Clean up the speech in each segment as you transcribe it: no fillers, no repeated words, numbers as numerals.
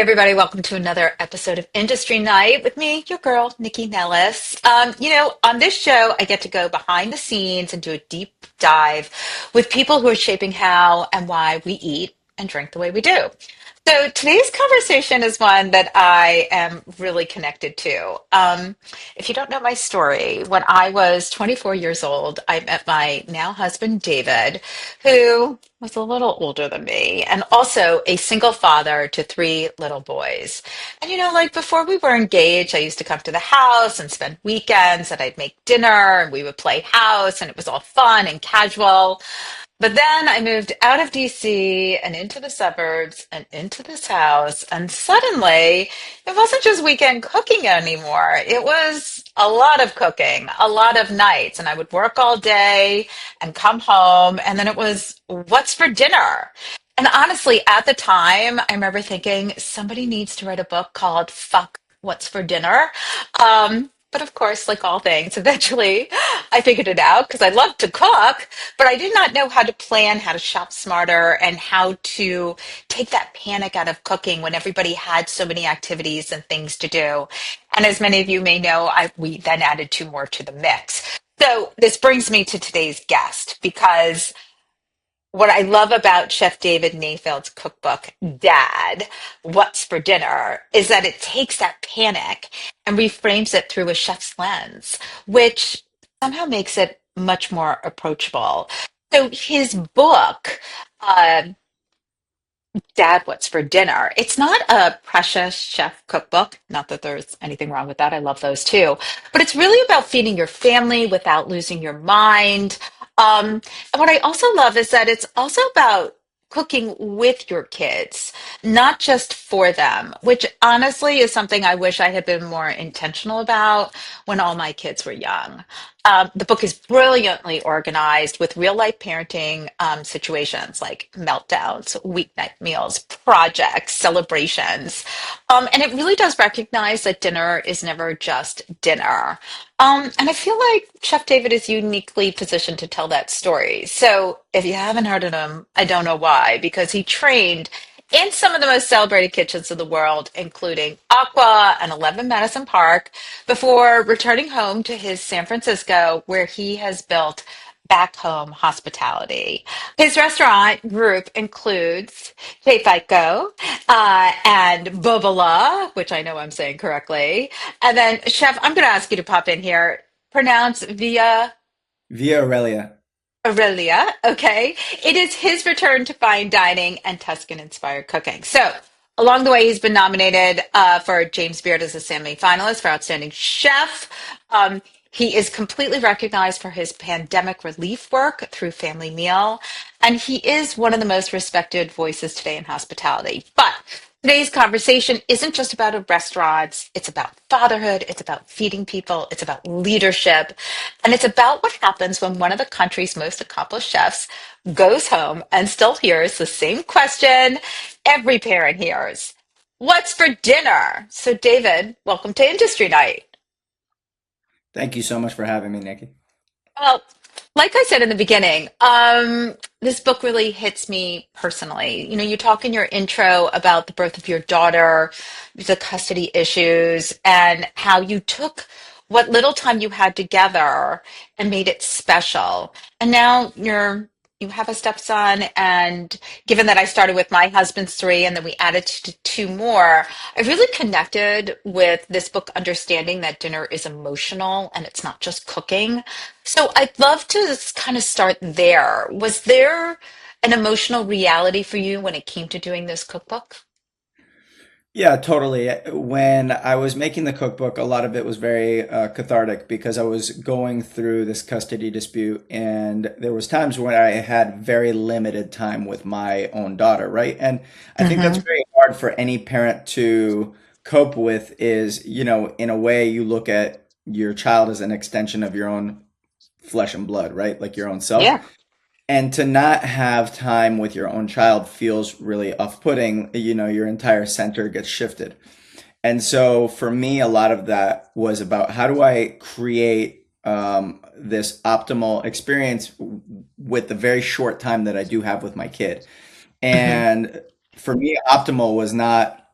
everybody, welcome to another episode of Industry Night with me, your girl, Nikki Nellis. On this show, I get to go behind the scenes and do a deep dive with people who are shaping how and why we eat and drink the way we do. So today's conversation is one that I am really connected to. If you don't know my story, when I was 24 years old, I met my now husband, David, who was a little older than me and also a single father to three little boys. And like before we were engaged, I used to come to the house and spend weekends and I'd make dinner and we would play house and it was all fun and casual. But then I moved out of DC and into the suburbs and into this house. And suddenly it wasn't just weekend cooking anymore. It was a lot of cooking, a lot of nights. And I would work all day and come home. And then it was, what's for dinner? And honestly, at the time, I remember thinking somebody needs to write a book called Fuck What's for Dinner. But of course, like all things, eventually I figured it out because I love to cook, but I did not know how to plan, how to shop smarter, and how to take that panic out of cooking when everybody had so many activities and things to do. And as many of you may know, we then added two more to the mix. So this brings me to today's guest because what I love about Chef David Nayfeld's cookbook, Dad, What's for Dinner, is that it takes that panic and reframes it through a chef's lens, which somehow makes it much more approachable. So his book, uh, Dad, What's for Dinner? It's not a precious chef cookbook. Not that there's anything wrong with that. I love those too. But it's really about feeding your family without losing your mind. And what I also love is that it's also about cooking with your kids, not just for them, which honestly is something I wish I had been more intentional about when all my kids were young. The book is brilliantly organized with real life parenting situations like meltdowns, weeknight meals, projects, celebrations. And it really does recognize that dinner is never just dinner. And I feel like Chef David is uniquely positioned to tell that story. So if you haven't heard of him, I don't know why, because he trained in some of the most celebrated kitchens in the world, including Aqua and 11 Madison Park, before returning home to his San Francisco, where he has built back home hospitality. His restaurant group includes Che Fico and Bubbelah, which I know I'm saying correctly. And then, Chef, I'm going to ask you to pop in here. Pronounce via Via Aurelia. Aurelia, okay? It is his return to fine dining and Tuscan-inspired cooking. So, along the way, he's been nominated for James Beard as a semi-finalist for Outstanding Chef. He is completely recognized for his pandemic relief work through Family Meal, and he is one of the most respected voices today in hospitality. But today's conversation isn't just about restaurants. It's about fatherhood. It's about feeding people. It's about leadership. And it's about what happens when one of the country's most accomplished chefs goes home and still hears the same question every parent hears. What's for dinner? So, David, welcome to Industry Night. Thank you so much for having me, Nikki. Well, like I said in the beginning, this book really hits me personally. You talk in your intro about the birth of your daughter, the custody issues, and how you took what little time you had together and made it special. And now you have a stepson, and given that I started with my husband's three and then we added two more, I really connected with this book understanding that dinner is emotional and it's not just cooking. So I'd love to kind of start there. Was there an emotional reality for you when it came to doing this cookbook? Yeah, totally. When I was making the cookbook, a lot of it was very cathartic because I was going through this custody dispute, and there was times when I had very limited time with my own daughter, right? And I think that's Hmm. very hard for any parent to cope with is, in a way you look at your child as an extension of your own flesh and blood, right? Like your own self. Yeah. And to not have time with your own child feels really off-putting. Your entire center gets shifted. And so for me, a lot of that was about how do I create this optimal experience with the very short time that I do have with my kid. Hmm. And for me, optimal was not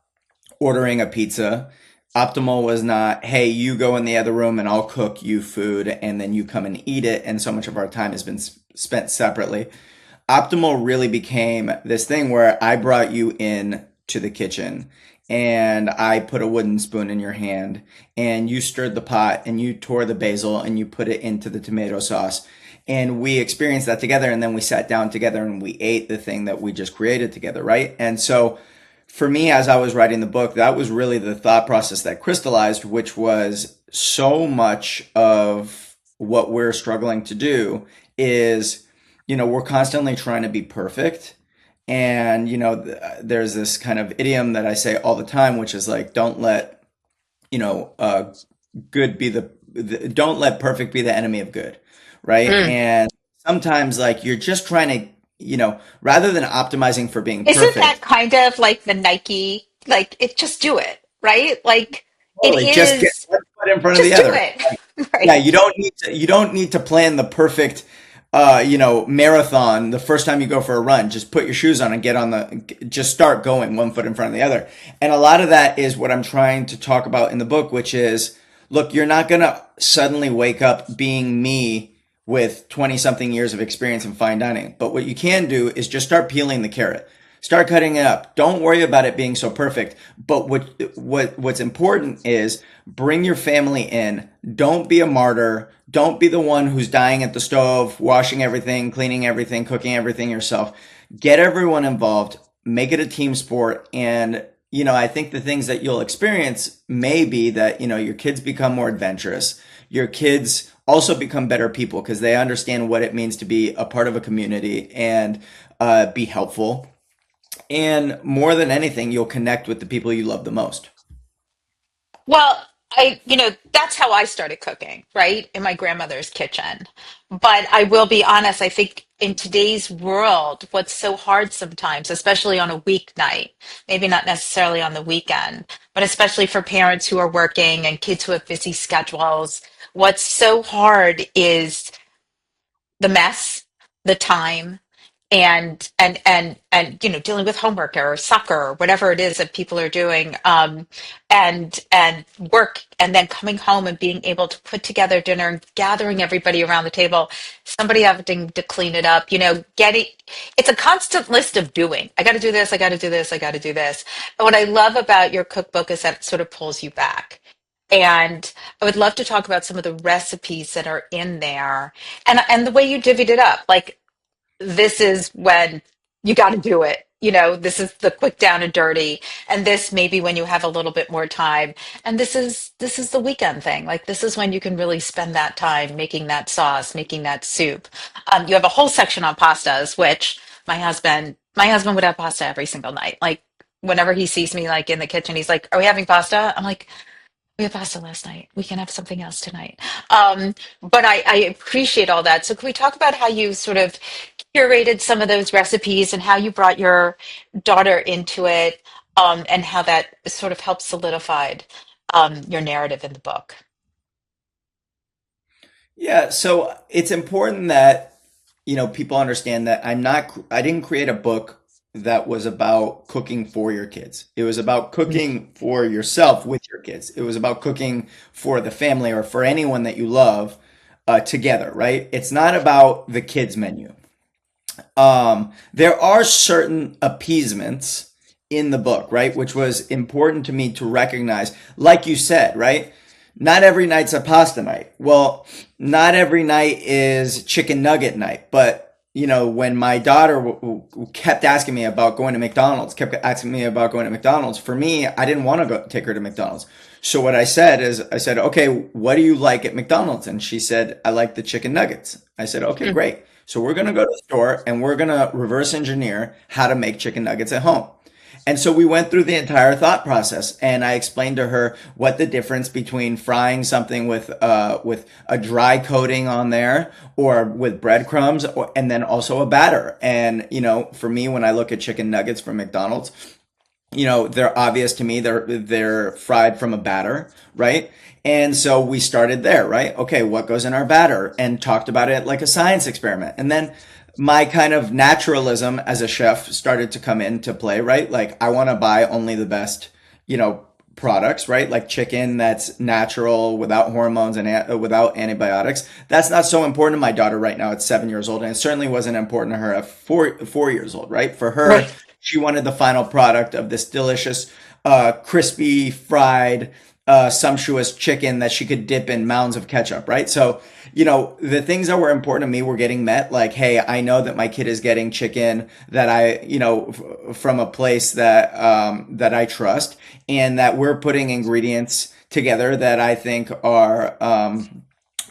ordering a pizza. Optimal was not, hey, you go in the other room and I'll cook you food and then you come and eat it. And so much of our time has been spent separately. Optimal really became this thing where I brought you in to the kitchen and I put a wooden spoon in your hand and you stirred the pot and you tore the basil and you put it into the tomato sauce. And we experienced that together and then we sat down together and we ate the thing that we just created together, right? And so for me, as I was writing the book, that was really the thought process that crystallized, which was so much of what we're struggling to do is, we're constantly trying to be perfect. And, there's this kind of idiom that I say all the time, which is like, don't let, you know, uh, good be don't let perfect be the enemy of good, right? Mm. And sometimes like you're just trying to, rather than optimizing for being Isn't that perfect, kind of like the Nike, like it just do it, right? Like it totally just get is one foot in front of the just do other. it, Yeah, right? you don't need to plan the perfect marathon the first time you go for a run. Just put your shoes on and just start going one foot in front of the other. And a lot of that is what I'm trying to talk about in the book, which is, look, you're not going to suddenly wake up being me with 20 something years of experience in fine dining. But what you can do is just start peeling the carrot. Start cutting it up. Don't worry about it being so perfect. But what's important is bring your family in. Don't be a martyr. Don't be the one who's dying at the stove, washing everything, cleaning everything, cooking everything yourself. Get everyone involved. Make it a team sport. And I think the things that you'll experience may be that, your kids become more adventurous. Your kids also become better people because they understand what it means to be a part of a community and be helpful. And more than anything, you'll connect with the people you love the most. Well, that's how I started cooking, right? In my grandmother's kitchen. But I will be honest, I think in today's world, what's so hard sometimes, especially on a weeknight, maybe not necessarily on the weekend, but especially for parents who are working and kids who have busy schedules, what's so hard is the mess, the time, and dealing with homework or soccer or whatever it is that people are doing, and work, and then coming home and being able to put together dinner and gathering everybody around the table, somebody having to clean it up, getting it's a constant list of doing. I got to do this, I got to do this, I got to do this. And what I love about your cookbook is that it sort of pulls you back. And I would love to talk about some of the recipes that are in there, and the way you divvied it up. Like, this is when you got to do it. This is the quick down and dirty, and this maybe when you have a little bit more time. And this is the weekend thing. Like, this is when you can really spend that time making that sauce, making that soup. You have a whole section on pastas, which my husband would have pasta every single night. Like, whenever he sees me like in the kitchen, he's like, "Are we having pasta?" I'm like, "We had pasta last night. We can have something else tonight." But I appreciate all that. So can we talk about how you sort of curated some of those recipes and how you brought your daughter into it, and how that sort of helped solidified your narrative in the book? Yeah, so it's important that people understand that I didn't create a book that was about cooking for your kids. It was about cooking for yourself with your kids. It was about cooking for the family or for anyone that you love together, right? It's not about the kids menu. There are certain appeasements in the book, right? Which was important to me to recognize. Like you said, right? Not every night's a pasta night. Well, not every night is chicken nugget night. But, when my daughter kept asking me about going to McDonald's, kept asking me about going to McDonald's, for me, I didn't want to go take her to McDonald's. So what I said is, okay, what do you like at McDonald's? And she said, I like the chicken nuggets. I said, okay, Mm. great. So we're going to go to the store and we're going to reverse engineer how to make chicken nuggets at home. And so we went through the entire thought process, and I explained to her what the difference between frying something with a dry coating on there or with breadcrumbs, and then also a batter. And for me, when I look at chicken nuggets from McDonald's, they're obvious to me. They're fried from a batter, right? And so we started there, right? Okay, what goes in our batter? And talked about it like a science experiment. And then my kind of naturalism as a chef started to come into play, right? Like I want to buy only the best, you know, products, right? Like chicken that's natural, without hormones and without antibiotics. That's not so important to my daughter right now at 7 years old, and it certainly wasn't important to her at 4 years old, right? For her, Right. she wanted the final product of this delicious, crispy, fried, sumptuous chicken that she could dip in mounds of ketchup, right? So, you know, the things that were important to me were getting met. Like, hey, I know that my kid is getting chicken that from a place that I trust, and that we're putting ingredients together that I think are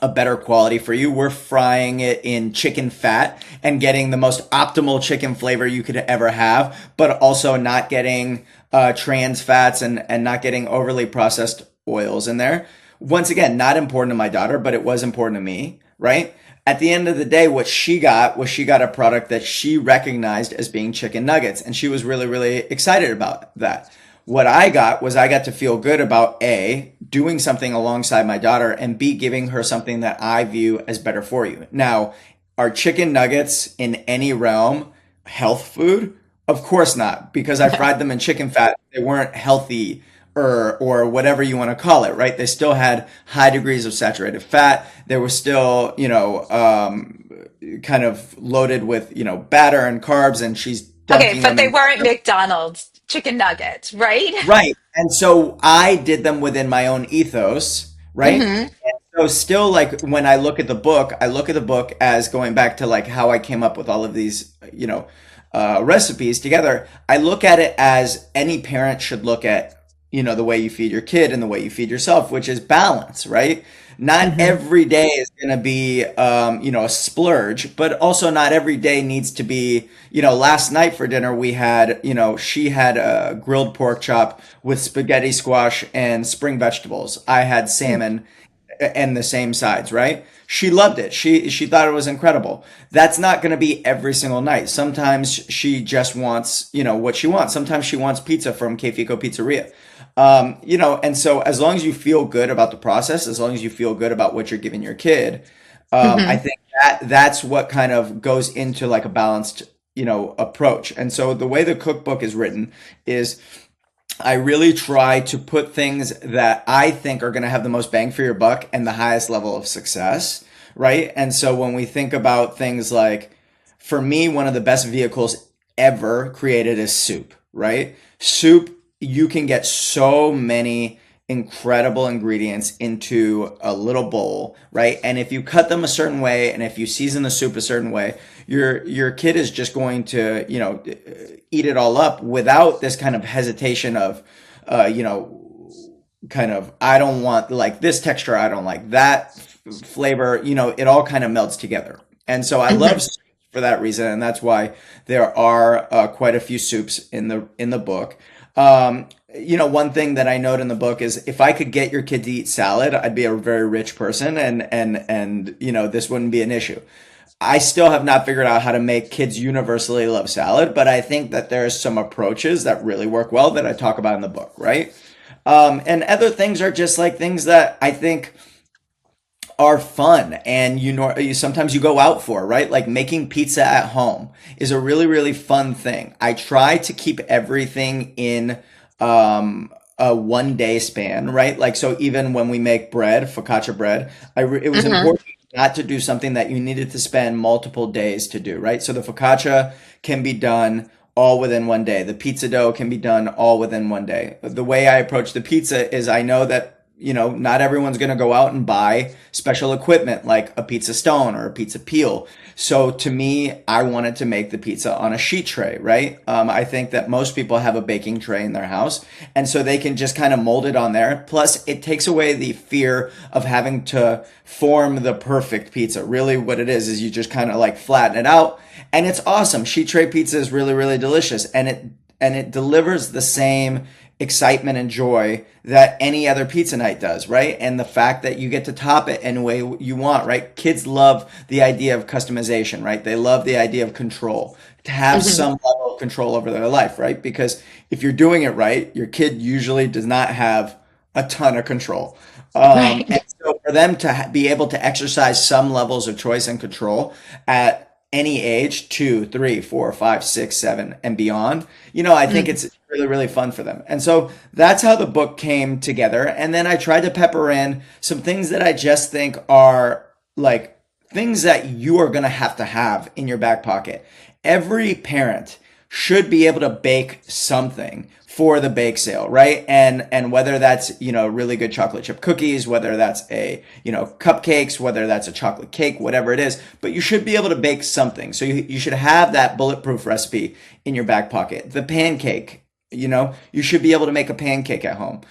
a better quality for you. We're frying it in chicken fat and getting the most optimal chicken flavor you could ever have, but also not getting trans fats and not getting overly processed oils in there. Once again, not important to my daughter, but it was important to me, right? At the end of the day, what she got was she got a product that she recognized as being chicken nuggets, and she was really, really excited about that. What I got was I got to feel good about A, doing something alongside my daughter, and B, giving her something that I view as better for you. Now, are chicken nuggets in any realm health food? Of course not, because I No. fried them in chicken fat. They weren't healthy or whatever you want to call it, right? They still had high degrees of saturated fat. They were still, kind of loaded with, batter and carbs, and she's Okay, dunking but them they in. weren't McDonald's chicken nuggets, right? Right. And so I did them within my own ethos, right? Hmm. So still, like, when I look at the book, I look at the book as going back to like how I came up with all of these, recipes together. I look at it as any parent should look at, the way you feed your kid and the way you feed yourself, which is balance, right? Not Hmm. every day is going to be, a splurge, but also not every day needs to be, last night for dinner we had, she had a grilled pork chop with spaghetti squash and spring vegetables. I had salmon and the same sides, right? She loved it. She thought it was incredible. That's not going to be every single night. Sometimes she just wants, what she wants. Sometimes she wants pizza from Che Fico Pizzeria. And so as long as you feel good about the process, as long as you feel good about what you're giving your kid, I Hmm. think that's what kind of goes into like a balanced, approach. And so the way the cookbook is written is I really try to put things that I think are going to have the most bang for your buck and the highest level of success, right? And so when we think about things like, for me, one of the best vehicles ever created is soup, right? Soup, you can get so many incredible ingredients into a little bowl, right? And if you cut them a certain way and if you season the soup a certain way, your kid is just going to, eat it all up without this kind of hesitation of, uh, you know, kind of, I don't want like this texture, I don't like that flavor, it all kind of melts together. And so I love Hmm. soups for that reason, and that's why there are quite a few soups in the book. One thing that I note in the book is if I could get your kid to eat salad, I'd be a very rich person, and this wouldn't be an issue. I still have not figured out how to make kids universally love salad, but I think that there's some approaches that really work well that I talk about in the book, right? And other things are just like things that I think are fun and sometimes you go out for, right? Like making pizza at home is a really, really fun thing. I try to keep everything in a 1 day span, right? Like, so even when we make bread, focaccia bread, it was Hmm. important not to do something that you needed to spend multiple days to do, right? So the focaccia can be done all within 1 day. The pizza dough can be done all within 1 day. The way I approach the pizza is I know that not everyone's going to go out and buy special equipment like a pizza stone or a pizza peel. So to me, I wanted to make the pizza on a sheet tray, right? I think that most people have a baking tray in their house, and so they can just kind of mold it on there. Plus, it takes away the fear of having to form the perfect pizza. Really, what it is you just kind of like flatten it out, and it's awesome. Sheet tray pizza is really, really delicious, and it delivers the same excitement and joy that any other pizza night does, right? And the fact that you get to top it any way you want, right? Kids love the idea of customization, right? They love the idea of control, to have Hmm. some level of control over their life, right? Because if you're doing it right, your kid usually does not have a ton of control. And Right. so for them to be able to exercise some levels of choice and control at any age, 2, 3, 4, 5, 6, 7, and beyond, I think Mm. it's really, really fun for them. And so that's how the book came together. And then I tried to pepper in some things that I just think are like things that you are going to have in your back pocket. Every parent should be able to bake something for the bake sale, right? And whether that's, really good chocolate chip cookies, whether that's cupcakes, whether that's a chocolate cake, whatever it is, but you should be able to bake something. So you should have that bulletproof recipe in your back pocket. The pancake, you should be able to make a pancake at home.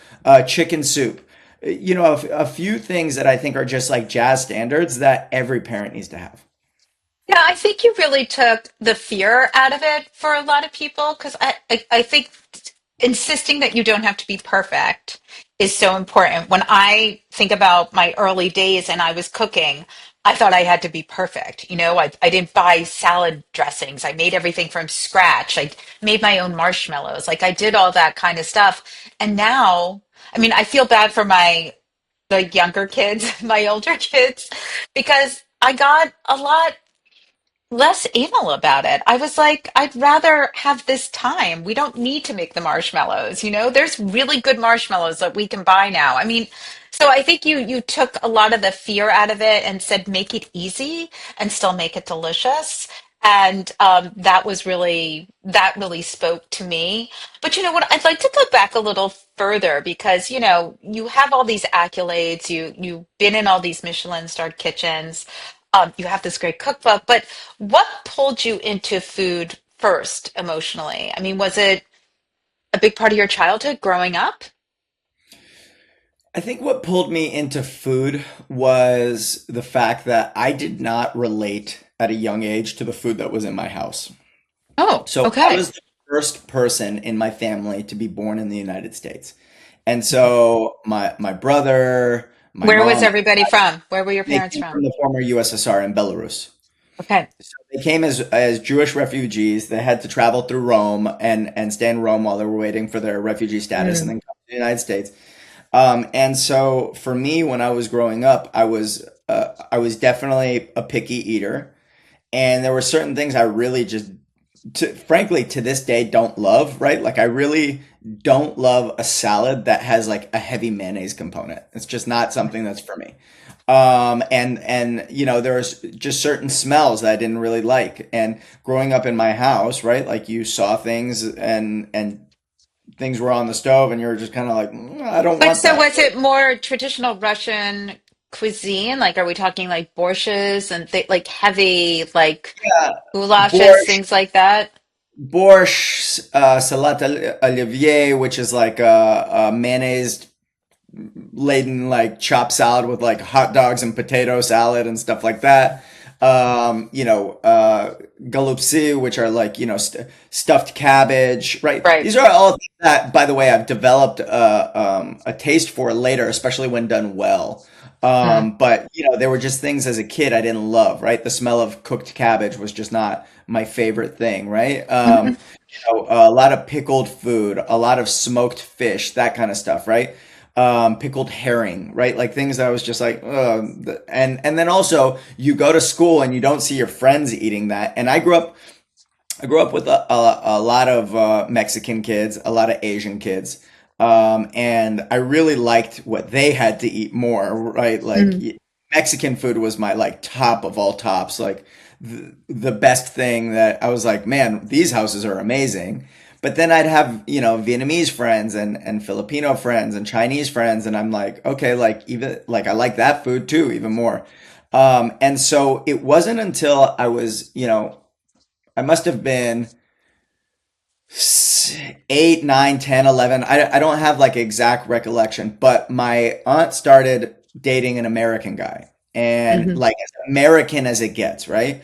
Chicken soup. A few things that I think are just like jazz standards that every parent needs to have. Yeah, I think you really took the fear out of it for a lot of people because I think insisting that you don't have to be perfect is so important. When I think about my early days and I was cooking, I thought I had to be perfect. I didn't buy salad dressings. I made everything from scratch. I made my own marshmallows. Like I did all that kind of stuff. And now, I mean, I feel bad for the younger kids, my older kids, because I got a lot less anal about it. I was like, I'd rather have this time. We don't need to make the marshmallows, There's really good marshmallows that we can buy now. I mean, so I think you took a lot of the fear out of it and said make it easy and still make it delicious. And that really spoke to me. But you know what? I'd like to go back a little further because you have all these accolades. You've been in all these Michelin-starred kitchens. You have this great cookbook, but what pulled you into food first emotionally? I mean, was it a big part of your childhood growing up? I think what pulled me into food was the fact that I did not relate at a young age to the food that was in my house. Oh, So I okay. was the first person in my family to be born in the United States. And so my brother, my Where was mom, everybody from? Where were your they parents came from? from the former USSR in Belarus. Okay. So they came as Jewish refugees. They had to travel through Rome and stay in Rome while they were waiting for their refugee status and Mm. then come to the United States. And so for me, when I was growing up, I was definitely a picky eater, and there were certain things I really just, frankly, to this day, don't love. Right? Like I really don't love a salad that has like a heavy mayonnaise component. It's just not something that's for me. And there's just certain smells that I didn't really like. And growing up in my house, right, like you saw things and things were on the stove, and you were just kind of like, I don't But want so that. was it more traditional Russian cuisine? Like, are we talking like borsches and like heavy, like Yeah, goulashes, borscht, things like that? borscht, salat olivier, which is like a mayonnaise laden like chopped salad with like hot dogs and potato salad and stuff like that. Galupsi, which are like, stuffed cabbage, right? Right. These are all things that, by the way, I've developed a taste for later, especially when done well. Mm. But there were just things as a kid I didn't love, right? The smell of cooked cabbage was just not my favorite thing, right? Mhm. A lot of pickled food, a lot of smoked fish, that kind of stuff, right? Pickled herring, right? Like things that I was just like, ugh. And then also you go to school and you don't see your friends eating that. And I grew up with a lot of Mexican kids, a lot of Asian kids, and I really liked what they had to eat more, right? Like Mm. Mexican food was my like top of all tops, like the best thing that I was like, man, these houses are amazing. But then I'd have, Vietnamese friends and Filipino friends and Chinese friends, and I'm like, okay, like even like I like that food too, even more. And so it wasn't until I was, I must have been 8, 9, 10, 11. I don't have like exact recollection, but my aunt started dating an American guy, and Mhm. like as American as it gets, right?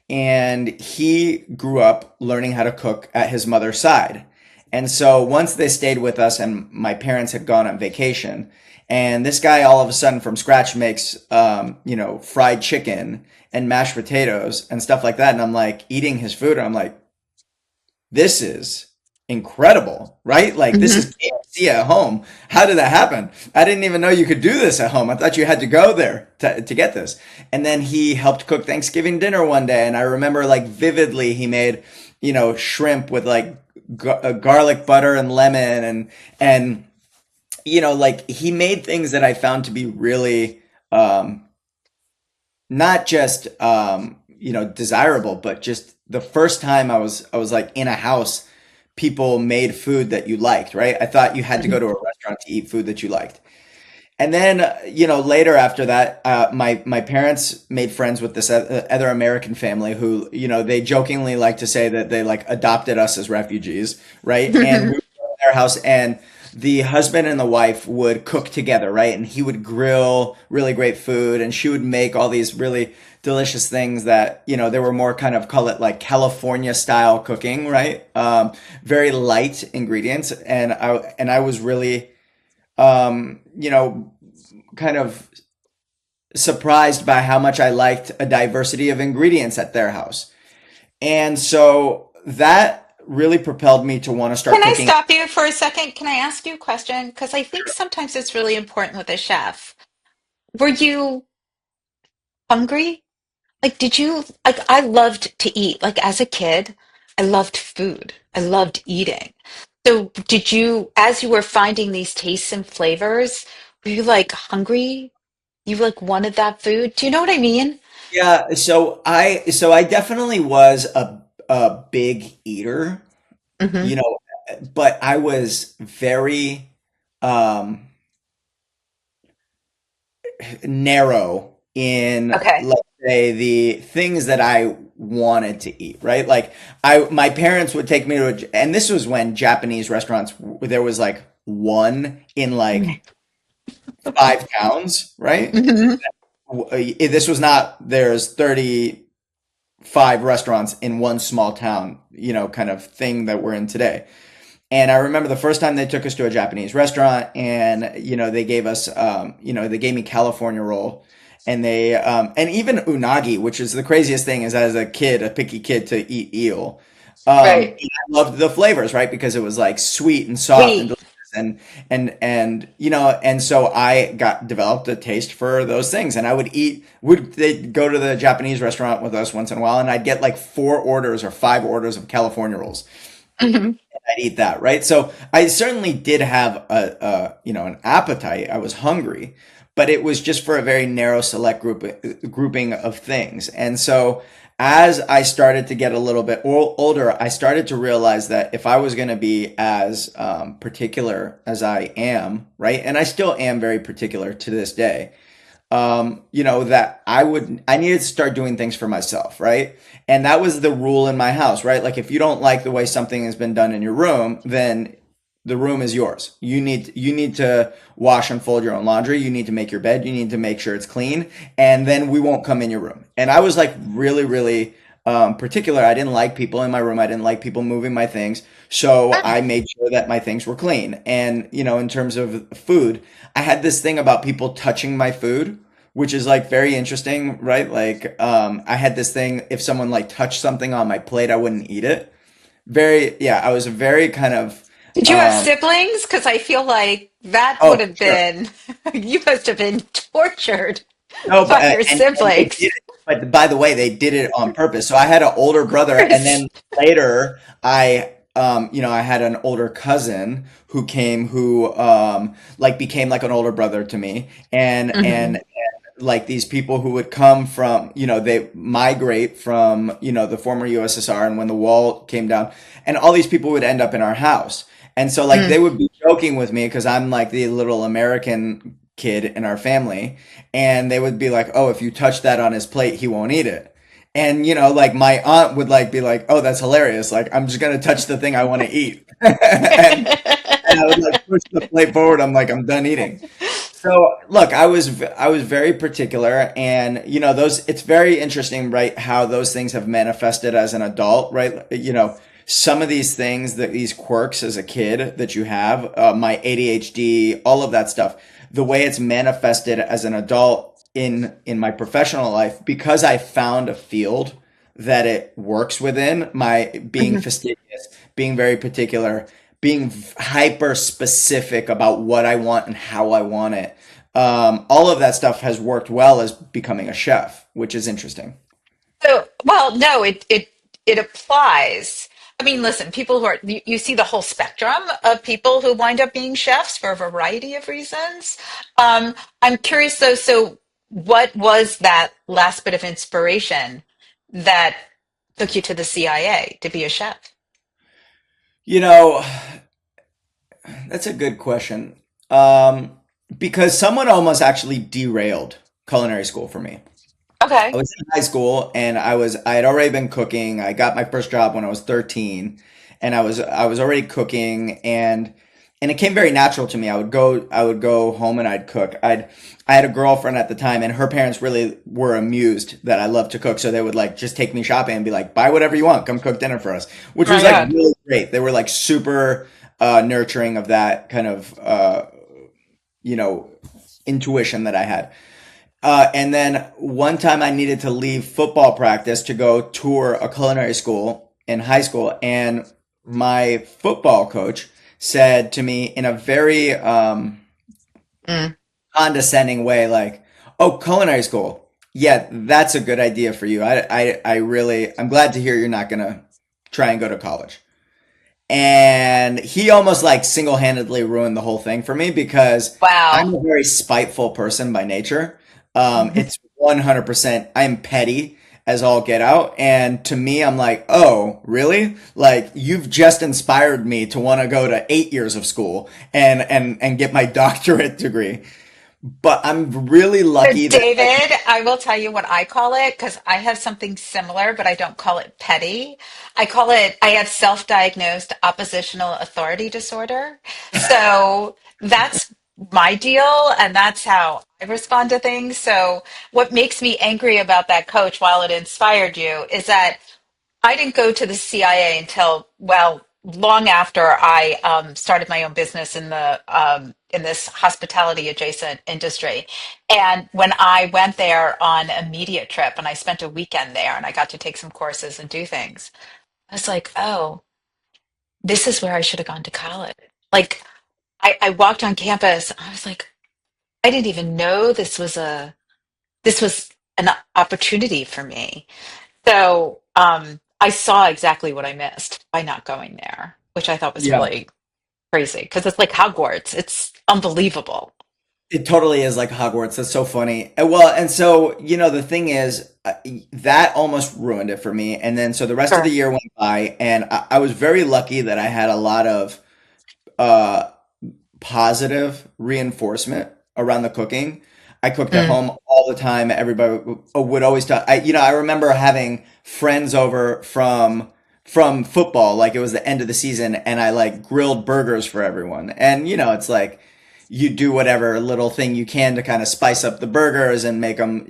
And he grew up learning how to cook at his mother's side. And so once they stayed with us and my parents had gone on vacation, and this guy all of a sudden from scratch makes, fried chicken and mashed potatoes and stuff like that. And I'm like eating his food, and I'm like, this is incredible, right? Like this Hmm. is KFC at home. How did that happen? I didn't even know you could do this at home. I thought you had to go there to get this. And then he helped cook Thanksgiving dinner one day, and I remember like vividly he made, shrimp with like garlic butter and lemon and like he made things that I found to be really not just desirable, but just the first time I was like in a house, people made food that you liked, right? I thought you had to go to a restaurant to eat food that you liked. And then, later after that, my parents made friends with this other American family who, they jokingly like to say that they like adopted us as refugees, right? And we were in their house, and the husband and the wife would cook together, right? And he would grill really great food, and she would make all these really delicious things that, they were more kind of call it like California style cooking, right? Very light ingredients, and I was really kind of surprised by how much I liked a diversity of ingredients at their house. And so that really propelled me to want to start Can I cooking. stop you for a second? Can I ask you a question? Because I think sometimes it's really important with a chef. Were you hungry? Like, did you, like, I loved to eat. Like, as a kid, I loved food. I loved eating. So, did you, as you were finding these tastes and flavors, were you like hungry? You like wanted that food? Do you know what I mean? Yeah, so I definitely was a big eater, Hmm. you know, but I was very um narrow in, Okay. let's say, the things that I wanted to eat, right? Like my parents would take me to and this was when Japanese restaurants, there was like one in like 5 towns, right? Hmm. This was not, there's 35 restaurants in one small town, kind of thing that we're in today. And I remember the first time they took us to a Japanese restaurant, and they gave us, they gave me California roll, and and even unagi, which is the craziest thing, is as a kid, a picky kid, to eat eel. Right. I loved the flavors, right? Because it was like sweet and soft and Sweet. delicious, and so I got developed a taste for those things, and I would eat. Would they go to the Japanese restaurant with us once in a while, and I'd get like 4 orders or 5 orders of California rolls. Hmm. I'd eat that, right? So I certainly did have an appetite. I was hungry, but it was just for a very narrow select grouping of things. And so as I started to get a little bit older, I started to realize that if I was going to be as particular as I am, right? And I still am very particular to this day, that I needed to start doing things for myself, right? And that was the rule in my house, right? Like if you don't like the way something has been done in your room, then the room is yours. You need to wash and fold your own laundry. You need to make your bed. You need to make sure it's clean, and then we won't come in your room. And I was like really, really particular. I didn't like people in my room. I didn't like people moving my things. So I made sure that my things were clean. And, in terms of food, I had this thing about people touching my food, which is like very interesting, right? Like, I had this thing, if someone like touched something on my plate, I wouldn't eat it. Yeah, I was a very kind of, Did you have um, siblings? Because I feel like that oh, would have sure. been, you must have been tortured No, but by your and they siblings. did it. But by the way, they did it on purpose. So I had an older Of brother, and course. then later I had an older cousin who came, who like became like an older brother to me, and Hmm. like these people who would come from, they migrate from, the former USSR, and when the wall came down, and all these people would end up in our house. And so like they would be joking with me because I'm like the little American kid in our family, and they would be like, "Oh, if you touch that on his plate, he won't eat it." And like my aunt would like be like, "Oh, that's hilarious. Like I'm just gonna touch the thing I want to eat." And I would like push the plate forward. I'm like, I'm done eating. So look, I was very particular, and those. It's very interesting, right? How those things have manifested as an adult, right? Some of these things, that these quirks as a kid that you have, my ADHD, all of that stuff, the way it's manifested as an adult in my professional life, because I found a field that it works within, my being fastidious, being very particular, being hyper specific about what I want and how I want it. All of that stuff has worked well as becoming a chef, which is interesting. So, well, no, it applies. I mean, listen, people who are you see the whole spectrum of people who wind up being chefs for a variety of reasons. I'm curious though, so what was that last bit of inspiration that took you to the CIA to be a chef? You know, that's a good question. Um, because someone almost actually derailed culinary school for me. I Okay. was in high school and I had already been cooking. I got my first job when I was 13 and I was already cooking and it came very natural to me. I would go home and I'd cook. I had a girlfriend at the time and her parents really were amused that I loved to cook. So they would like just take me shopping and be like, "Buy whatever you want. Come cook dinner for us." Which Oh my was like God. really great. They were like super nurturing of that kind of you know, intuition that I had. And then one time I needed to leave football practice to go tour a culinary school in high school. And my football coach said to me in a very Mm. condescending way, like, "Oh, culinary school. Yeah, that's a good idea for you. I'm glad to hear you're not going to try and go to college." And he almost like single-handedly ruined the whole thing for me because I'm Wow. a very spiteful person by nature. Mhm. It's 100%, I'm petty as all get out. And to me, I'm like, oh, really? Like you've just inspired me to want to go to 8 years of school and get my doctorate degree. But I'm really So, lucky that like, David, I will tell you what I call it because I have something similar, but I don't call it petty. I have self-diagnosed oppositional authority disorder. So that's my deal, and that's how I respond to things. So, what makes me angry about that coach, while it inspired you, is that I didn't go to the CIA until, well, long after I started my own business in this hospitality adjacent industry. And when I went there on a media trip and I spent a weekend there and I got to take some courses and do things, I was like, oh, this is where I should have gone to college. Like I walked on campus, I was like, I didn't even know this was an opportunity for me. So I saw exactly what I missed by not going there, which I thought was yeah. really crazy because it's like Hogwarts. It's unbelievable. It totally is like Hogwarts. That's so funny. Well, and so, the thing is, that almost ruined it for me. And then, so the rest of the Sure. year went by, and I was very lucky that I had a lot of uh, positive reinforcement around the cooking. I cooked at Mm, home all the time. Everybody would always talk. I remember having friends over from football, like it was the end of the season, and I like grilled burgers for everyone. And it's like you do whatever little thing you can to kind of spice up the burgers and make them,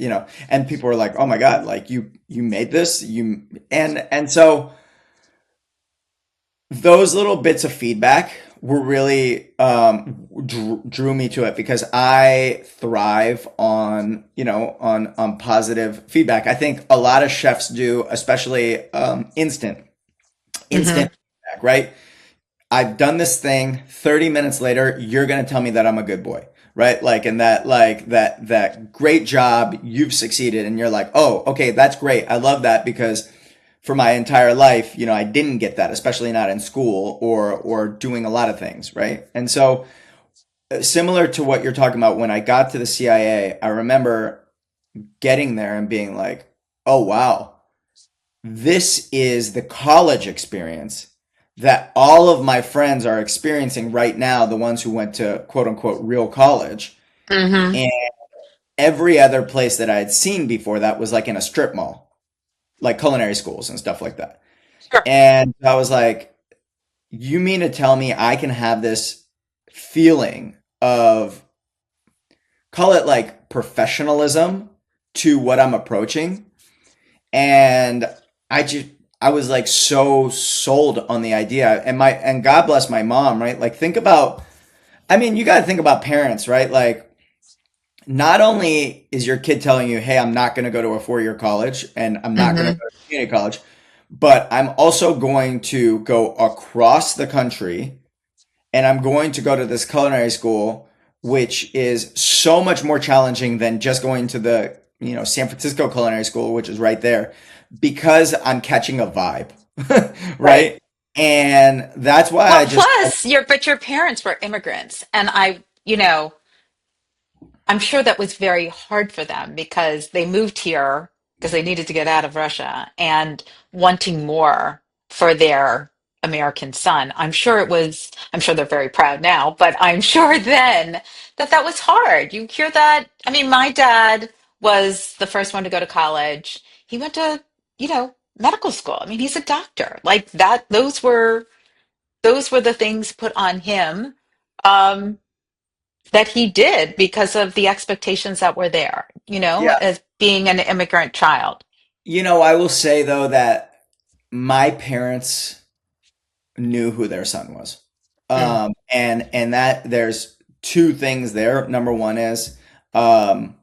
and people were like, "Oh my God, like you made this?" And so those little bits of feedback were really drew me to it because I thrive on on positive feedback. I think a lot of chefs do, especially hmm instant feedback, right? I've done this thing. 30 minutes later, you're gonna tell me that I'm a good boy, right? That great job, you've succeeded, and you're like, oh, okay, that's great. I love that because for my entire life, I didn't get that, especially not in school or doing a lot of things, right? And so, similar to what you're talking about, when I got to the CIA, I remember getting there and being like, oh wow, this is the college experience that all of my friends are experiencing right now, the ones who went to quote unquote real college. hmm And every other place that I had seen before that was like in a strip mall, like culinary schools and stuff like that. Sure. And I was like, you mean to tell me I can have this feeling of, call it like professionalism to what I'm approaching? And I just, I was like so sold on the idea. And God bless my mom, right? Like think about, I mean, you got to think about parents, right? Like not only is your kid telling you, "Hey, I'm not going to go to a 4-year college and I'm not going to hmm go to community college," but I'm also going to go across the country and I'm going to go to this culinary school, which is so much more challenging than just going to the, San Francisco Culinary School, which is right there, because I'm catching a vibe, Right. right? And that's why Well, I just, plus your parents were immigrants, and I'm sure that was very hard for them because they moved here because they needed to get out of Russia and wanting more for their American son. I'm sure they're very proud now, but I'm sure then that that was hard. You hear that? I mean, my dad was the first one to go to college. He went to, medical school. I mean, he's a doctor. Like that, those were the things put on him. Um, that he did because of the expectations that were there, yeah. as being an immigrant child. I will say though that my parents knew who their son was. Mm, And that there's two things there. Number one is, um,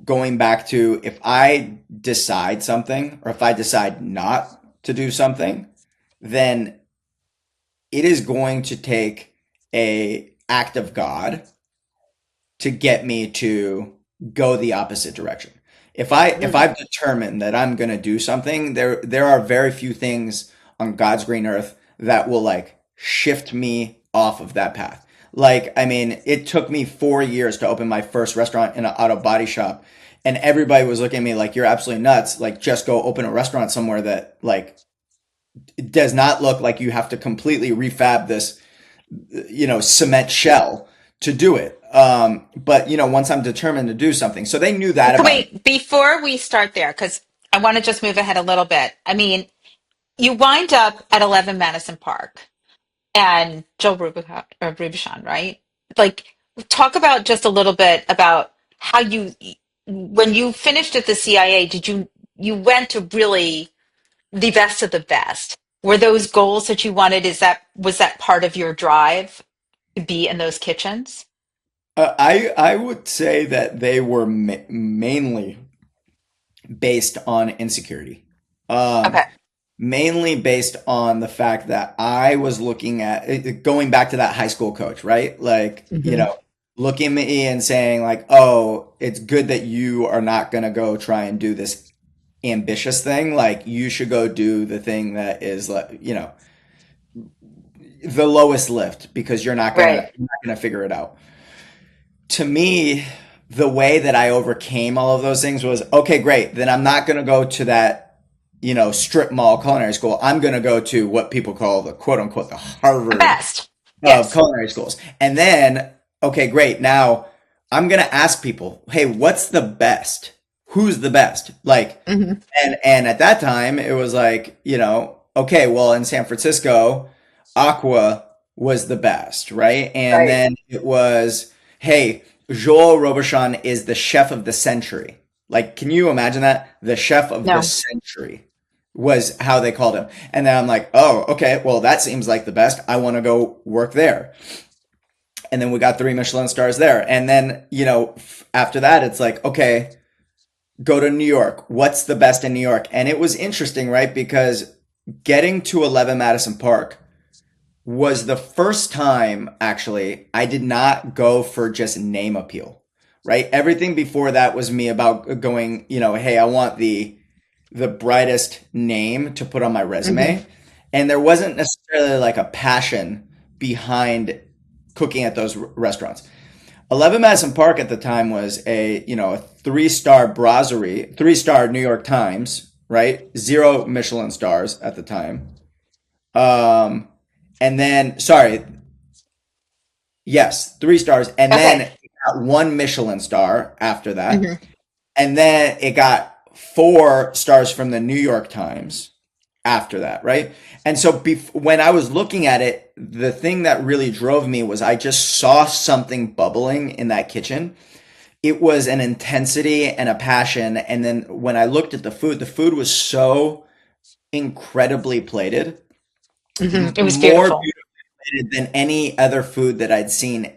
going back to if I decide something or if I decide not to do something, then it is going to take a act of God to get me to go the opposite direction. If mm. I've determined that I'm going to do something, there are very few things on God's green earth that will like shift me off of that path. Like, I mean, it took me 4 years to open my first restaurant in an auto body shop, and everybody was looking at me like, "You're absolutely nuts! Like, just go open a restaurant somewhere that like it does not look like you have to completely refab this, cement shell to do it." But once I'm determined to do something, so they knew that So about me. wait, before we start there, because I want to just move ahead a little bit. I mean, you wind up at 11 Madison Park and Robuchon, right? Like, talk about just a little bit about how when you finished at the CIA, you went to really the best of the best. Were those goals that you wanted? Was that part of your drive to be in those kitchens? I would say that they were mainly based on insecurity. Um, Okay. Mainly based on the fact that I was looking at going back to that high school coach, right? Like, Hmm. looking at me and saying like, "Oh, it's good that you are not going to go try and do this ambitious thing. Like, you should go do the thing that is like, the lowest lift because Right. you're not gonna figure it out." To me, the way that I overcame all of those things was, okay, great. Then I'm not going to go to that, strip mall culinary school. I'm going to go to what people call the quote unquote the The Harvard best. of Yes. culinary schools. And then, okay, great. Now I'm going to ask people, hey, what's the best? Who's the best? Like, Hmm. and at that time it was like, okay, well, in San Francisco, Aqua was the best, right? And Right. then it was, hey, Joël Robuchon is the chef of the century. Like, can you imagine that? The chef of the No. century was how they called him. And then I'm like, oh, okay, well, that seems like the best. I want to go work there. And then we got 3 Michelin stars there. And then, after that, it's like, okay, go to New York. What's the best in New York? And it was interesting, right? Because getting to 11 Madison Park was the first time, actually, I did not go for just name appeal, right? Everything before that was me about going, hey, I want the brightest name to put on my Hmm. resume. And there wasn't necessarily like a passion behind cooking at those restaurants. 11 Madison Park at the time was a 3-star brasserie, 3-star New York Times, right? 0 Michelin stars at the time. Um, and then, sorry, yes, 3 stars. And then Okay. it got 1 Michelin star after that. Hmm. And then it got 4 stars from the New York Times after that, right? And so when I was looking at it, the thing that really drove me was I just saw something bubbling in that kitchen. It was an intensity and a passion. And then when I looked at the food was so incredibly plated, Hmm. It was more beautiful. beautifully plated than any other food that I'd seen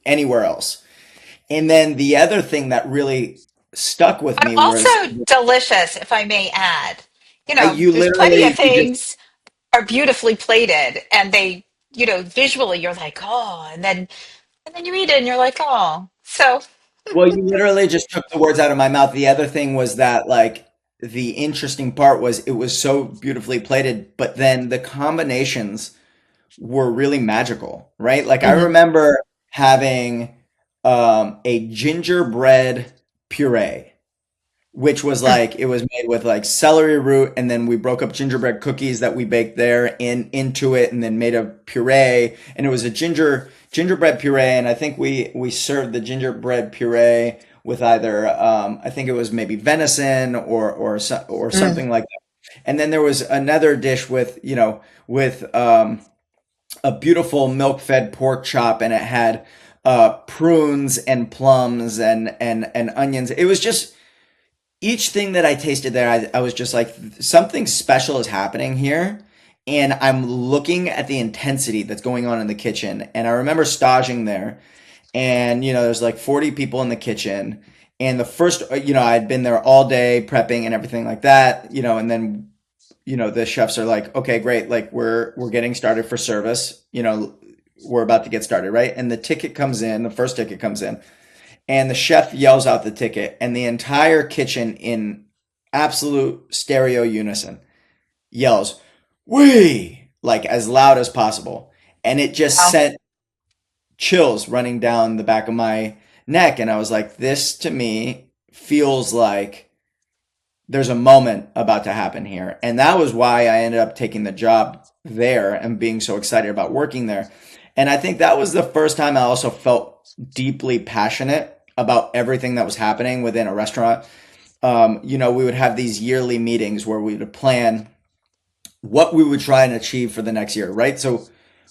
anywhere else. And then the other thing that really stuck with But me also was delicious, if I may add. you There's plenty of literally you just things are beautifully plated and they, visually you're like, oh, and then you eat it and you're like, oh. So, well, you literally just took the words out of my mouth. The other thing was that, like, the interesting part was it was so beautifully plated, but then the combinations were really magical, right? Like, I mhm, remember having a gingerbread puree, which was mm, like it was made with like celery root, and then we broke up gingerbread cookies that we baked there into it, and then made a puree, and it was a gingerbread puree, and I think we served the gingerbread puree with either I think it was maybe venison or mm, something like that. And then there was another dish with with a beautiful milk-fed pork chop, and it had prunes and plums and onions. It was just each thing that I tasted there, I was just like, something special is happening here. And I'm looking at the intensity that's going on in the kitchen. And I remember staging there, and, there's like 40 people in the kitchen. And the first, I'd been there all day prepping and everything like that, and then, the chefs are like, okay, great. Like we're getting started for service. We're about to get started, right? And the first ticket comes in, and the chef yells out the ticket, and the entire kitchen in absolute stereo unison yells, "We!" like as loud as possible. And it just wow. sent chills running down the back of my neck. And I was like, this to me feels like there's a moment about to happen here. And that was why I ended up taking the job there and being so excited about working there. And I think that was the first time I also felt deeply passionate about everything that was happening within a restaurant. We would have these yearly meetings where we would plan what we would try and achieve for the next year, right? So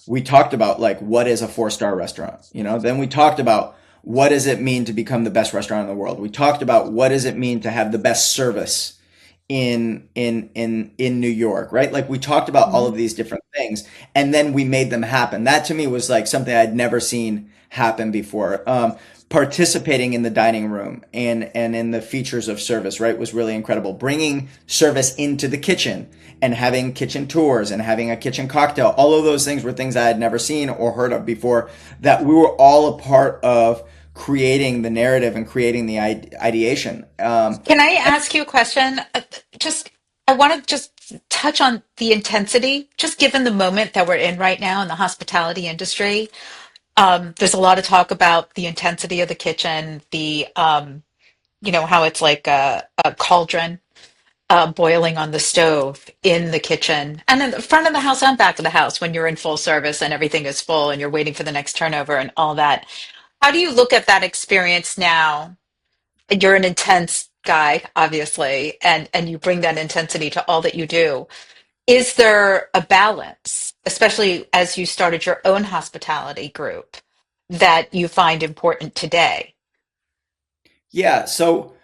we talked about like what is a four-star restaurant, then we talked about what does it mean to become the best restaurant in the world. We talked about what does it mean to have the best service in New York, right? Like we talked about all Mhm. of these different things, and then we made them happen. That to me was like something I'd never seen happen before. Participating in the dining room and in the features of service, right, was really incredible. Bringing service into the kitchen and having kitchen tours and having a kitchen cocktail, all of those things were things I had never seen or heard of before. That we were all a part of creating the narrative and creating the ideation. Can I ask you a question? Just, I want to just touch on the intensity, just given the moment that we're in right now in the hospitality industry. There's a lot of talk about the intensity of the kitchen, how it's like a cauldron boiling on the stove in the kitchen and in the front of the house and back of the house when you're in full service and everything is full and you're waiting for the next turnover and all that. How do you look at that experience now? You're an intense guy, obviously, and you bring that intensity to all that you do. Is there a balance, especially as you started your own hospitality group, that you find important today? Yeah, so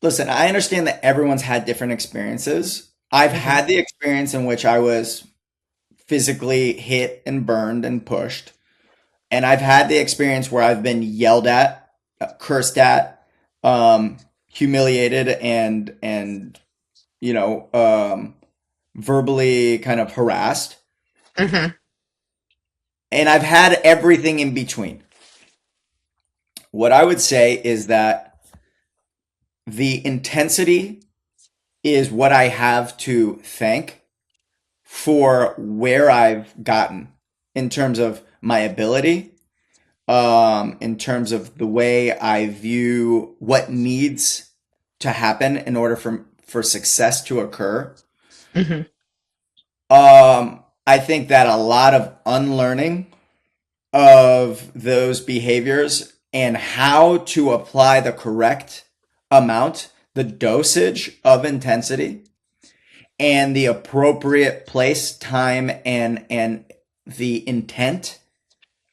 listen, I understand that everyone's had different experiences. I've Hmm. had the experience in which I was physically hit and burned and pushed. And I've had the experience where I've been yelled at, cursed at, humiliated and you know, verbally kind of harassed. Hmm. And I've had everything in between. What I would say is that the intensity is what I have to thank for where I've gotten in terms of my ability, in terms of the way I view what needs to happen in order for success to occur. Hmm. I think that a lot of unlearning of those behaviors and how to apply the correct amount, the dosage of intensity, and the appropriate place, time, and the intent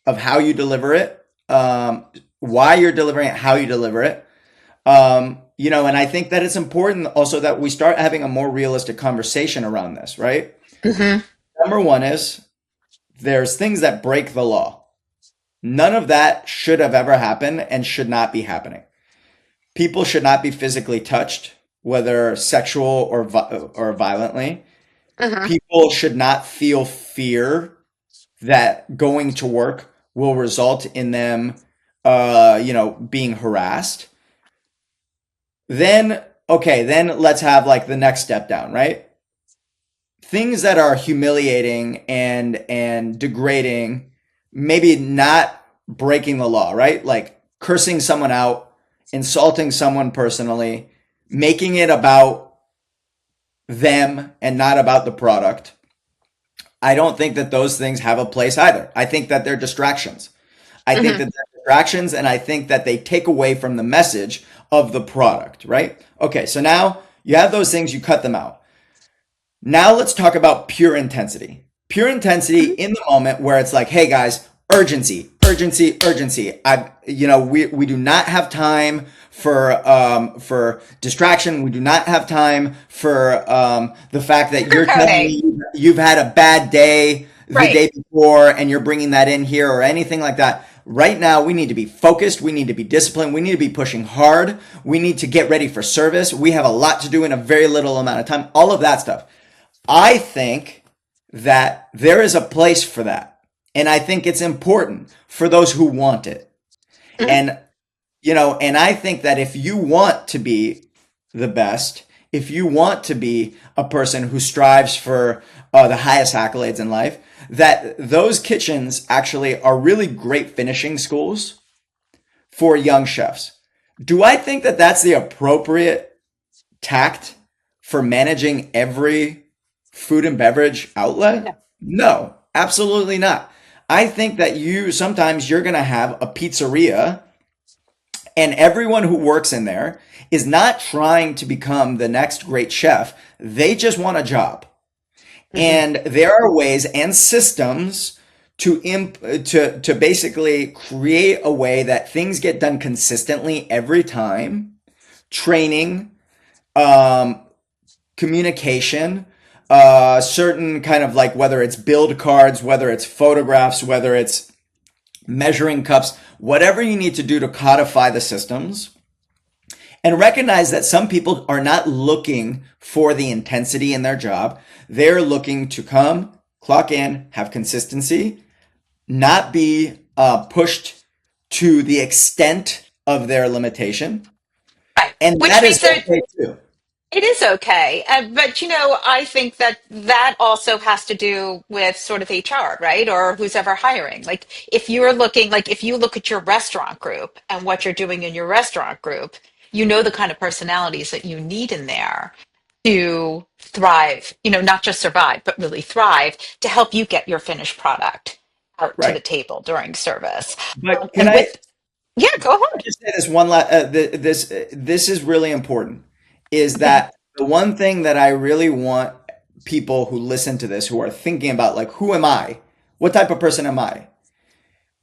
of how you deliver it, why you're delivering it, how you deliver it. And I think that it's important also that we start having a more realistic conversation around this, right? Hmm. Number one is there's things that break the law. None of that should have ever happened and should not be happening. People should not be physically touched, whether sexual or violently. Hmm. People should not feel fear that going to work will result in them, being harassed. Then, okay, then let's have like the next step down, right? Things that are humiliating and degrading, maybe not breaking the law, right? Like cursing someone out, insulting someone personally, making it about them and not about the product. I don't think that those things have a place either. I think that they're distractions. I think Hmm. that they're distractions, and I think that they take away from the message of the product, right? Okay, so now you have those things, you cut them out. Now let's talk about pure intensity. Pure intensity Hmm. in the moment where it's like, hey guys, urgency, urgency, urgency. We do not have time for distraction. We do not have time for the fact that you're telling Sugarcoating. me you've had a bad day the Right. day before and you're bringing that in here or anything like that. Right now, we need to be focused. We need to be disciplined. We need to be pushing hard. We need to get ready for service. We have a lot to do in a very little amount of time. All of that stuff. I think that there is a place for that. And I think it's important for those who want it. Hmm. And, and I think that if you want to be the best, if you want to be a person who strives for the highest accolades in life, that those kitchens actually are really great finishing schools for young chefs. Do I think that that's the appropriate tact for managing every food and beverage outlet? No. No, absolutely not. I think that sometimes you're going to have a pizzeria and everyone who works in there is not trying to become the next great chef. They just want a job. Hmm. And there are ways and systems to basically create a way that things get done consistently every time. Training, um, communication, certain kind of like whether it's build cards, whether it's photographs, whether it's measuring cups, whatever you need to do to codify the systems and recognize that some people are not looking for the intensity in their job. They're looking to come, clock in, have consistency, not be pushed to the extent of their limitation. Right. And Which that is means there. okay too. It is okay. But, I think that that also has to do with sort of HR, right? Or who's ever hiring. Like, if you look at your restaurant group and what you're doing in your restaurant group, you know the kind of personalities that you need in there to thrive, not just survive, but really thrive to help you get your finished product out to the Right. table during service. But can And I with, yeah, go ahead. just say this one this is really important is that the one thing that I really want people who listen to this who are thinking about like who am I? What type of person am I?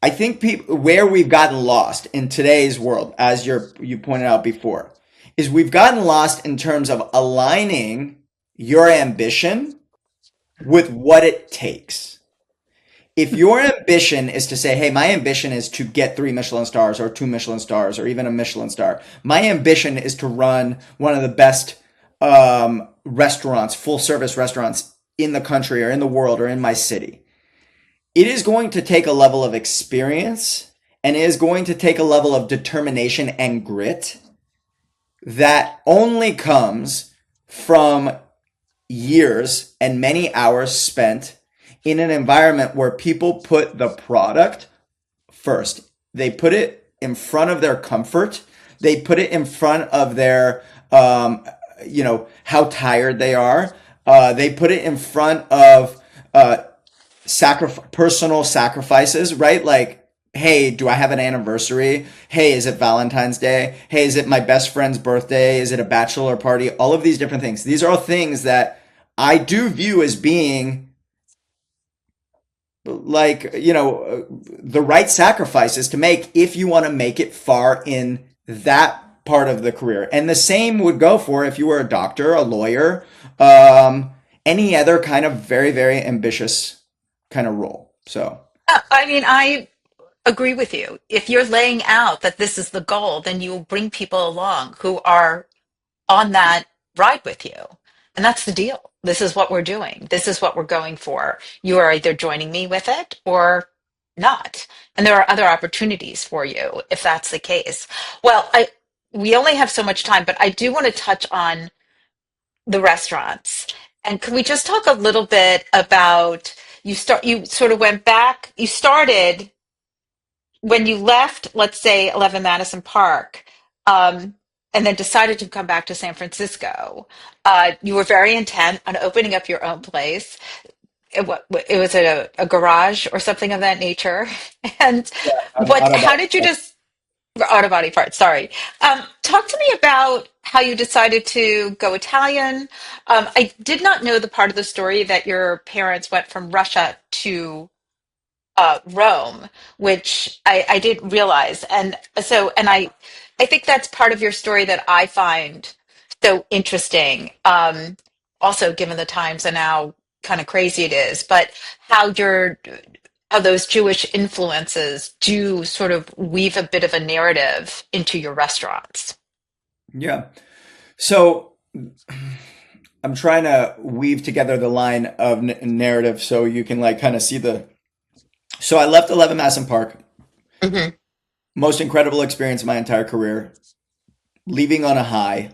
I think people where we've gotten lost in today's world, as you pointed out before, is we've gotten lost in terms of aligning your ambition with what it takes. If your ambition is to say, hey, my ambition is to get 3 Michelin stars or 2 Michelin stars or even a Michelin star, my ambition is to run one of the best restaurants, full service restaurants in the country or in the world or in my city. It is going to take a level of experience and it is going to take a level of determination and grit that only comes from years and many hours spent in an environment where people put the product first. They put it in front of their comfort. They put it in front of their, how tired they are. They put it in front of personal sacrifices, right? Like, hey, do I have an anniversary? Hey, is it Valentine's Day? Hey, is it my best friend's birthday? Is it a bachelor party? All of these different things. These are all things that I do view as being like, the right sacrifices to make if you want to make it far in that part of the career. And the same would go for if you were a doctor, a lawyer, any other kind of very, very ambitious kind of role. So, I mean, agree with you. If you're laying out that this is the goal, then you will bring people along who are on that ride with you. And that's the deal. This is what we're doing. This is what we're going for. You are either joining me with it or not. And there are other opportunities for you if that's the case. Well, we only have so much time, but I do want to touch on the restaurants. And can we just talk a little bit about you sort of went back, you started when you left, let's say 11 Madison Park, and then decided to come back to San Francisco, you were very intent on opening up your own place. It was a garage or something of that nature. And An auto how body did you shop. just, auto body parts, sorry. Talk to me about how you decided to go Italian. I did not know the part of the story that your parents went from Russia to Rome, which I didn't realize. And so, I think that's part of your story that I find so interesting. Also, given the times and how kind of crazy it is, but how how those Jewish influences do sort of weave a bit of a narrative into your restaurants. Yeah. So I'm trying to weave together the line of narrative so you can like kind of see the. So I left 11 Madison Park, Hmm. most incredible experience of my entire career, leaving on a high.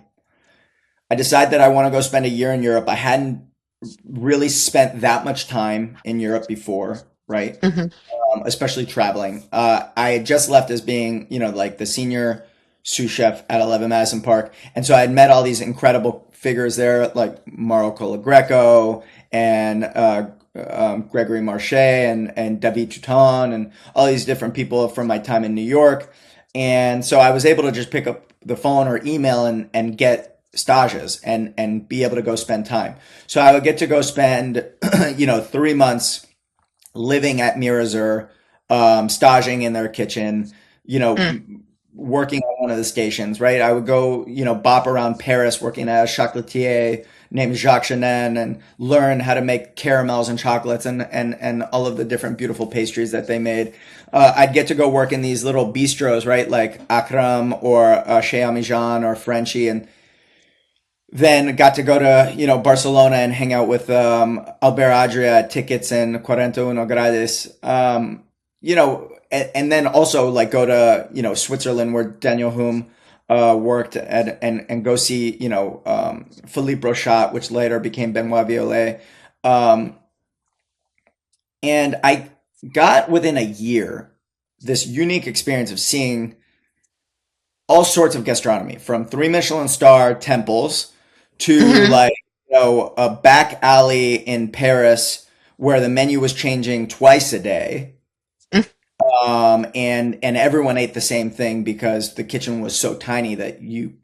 I decided that I want to go spend a year in Europe. I hadn't really spent that much time in Europe before, right? Hmm. Especially traveling. I had just left as being, like the senior sous chef at 11 Madison Park. And so I had met all these incredible figures there, like Mauro Colagreco and Gregory Marche and David Touton and all these different people from my time in New York. And so I was able to just pick up the phone or email and get stages and be able to go spend time. So I would get to go spend, 3 months living at Mirazur, staging in their kitchen, you know, Mm. working on one of the stations, right? I would go, bop around Paris working at a chocolatier named Jacques Chenin and learn how to make caramels and chocolates and all of the different beautiful pastries that they made. I'd get to go work in these little bistros, right? Like Akram or Chez Amijan or Frenchy, and then got to go to, Barcelona and hang out with Albert Adria at Tickets and 41 Grades. And then also like go to, Switzerland where Daniel Hume worked at and go see, Philippe Rochat, which later became Benoit Violet. Um, and I got within a year this unique experience of seeing all sorts of gastronomy from three Michelin star temples to Hmm. like a back alley in Paris where the menu was changing twice a day. And everyone ate the same thing because the kitchen was so tiny that you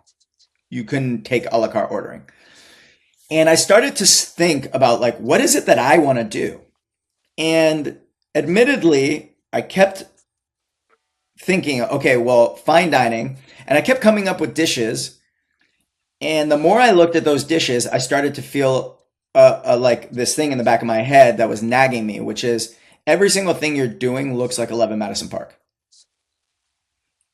couldn't take a la carte ordering. And I started to think about like what is it that I want to do? And admittedly, I kept thinking, okay, well, fine dining, and I kept coming up with dishes. And the more I looked at those dishes, I started to feel like this thing in the back of my head that was nagging me, which is every single thing you're doing looks like 11 Madison Park.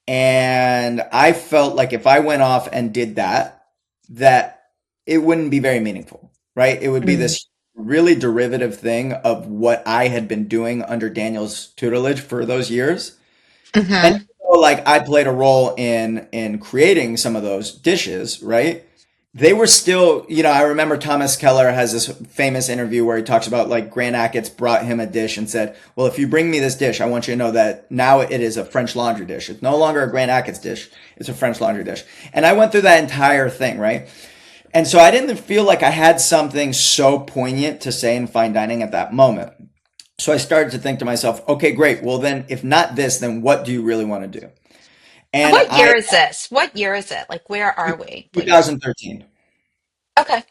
And I felt like if I went off and did that, that it wouldn't be very meaningful, right? It would be Hmm. this really derivative thing of what I had been doing under Daniel's tutelage for those years. And Hmm. so, like I played a role in creating some of those dishes, right? They were still, I remember Thomas Keller has this famous interview where he talks about like Grant Achatz brought him a dish and said, "Well, if you bring me this dish, I want you to know that now it is a French Laundry dish. It's no longer a Grant Achatz dish; it's a French Laundry dish." And I went through that entire thing, right? And so I didn't feel like I had something so poignant to say in fine dining at that moment. So I started to think to myself, okay, great. Well, then if not this, then what do you really want to do? And And what year is this? What year is it? Like, where are we? Like, 2013. okay.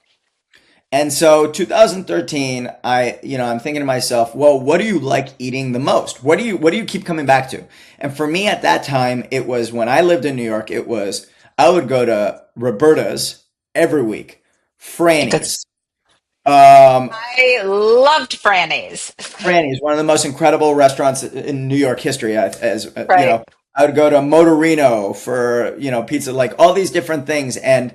And so 2013, I'm thinking to myself, well, what do you like eating the most? What do you keep coming back to? And for me at that time, it was when I lived in New York, it was I would go to Roberta's every week, Because Franny's, Um, I loved Franny's. Franny's, one of the most incredible restaurants in New York history. As Right. I would go to Motorino for pizza, like all these different things. And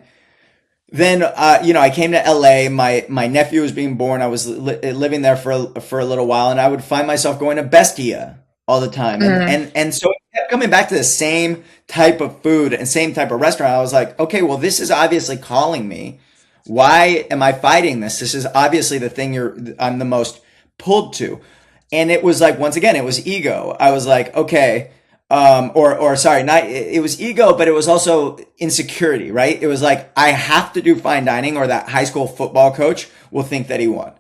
then I came to LA. My nephew was being born. I was living there for a little while, and I would find myself going to Bestia all the time. And Mm. so it kept coming back to the same type of food and same type of restaurant. I was like, okay, well, this is obviously calling me. Why am I fighting this? This is obviously the thing I'm the most pulled to. And it was like, once again, it was ego. I was like, okay, or sorry, not, it was ego, but it was also insecurity, right? It was like, I have to do fine dining or that high school football coach will think that he won.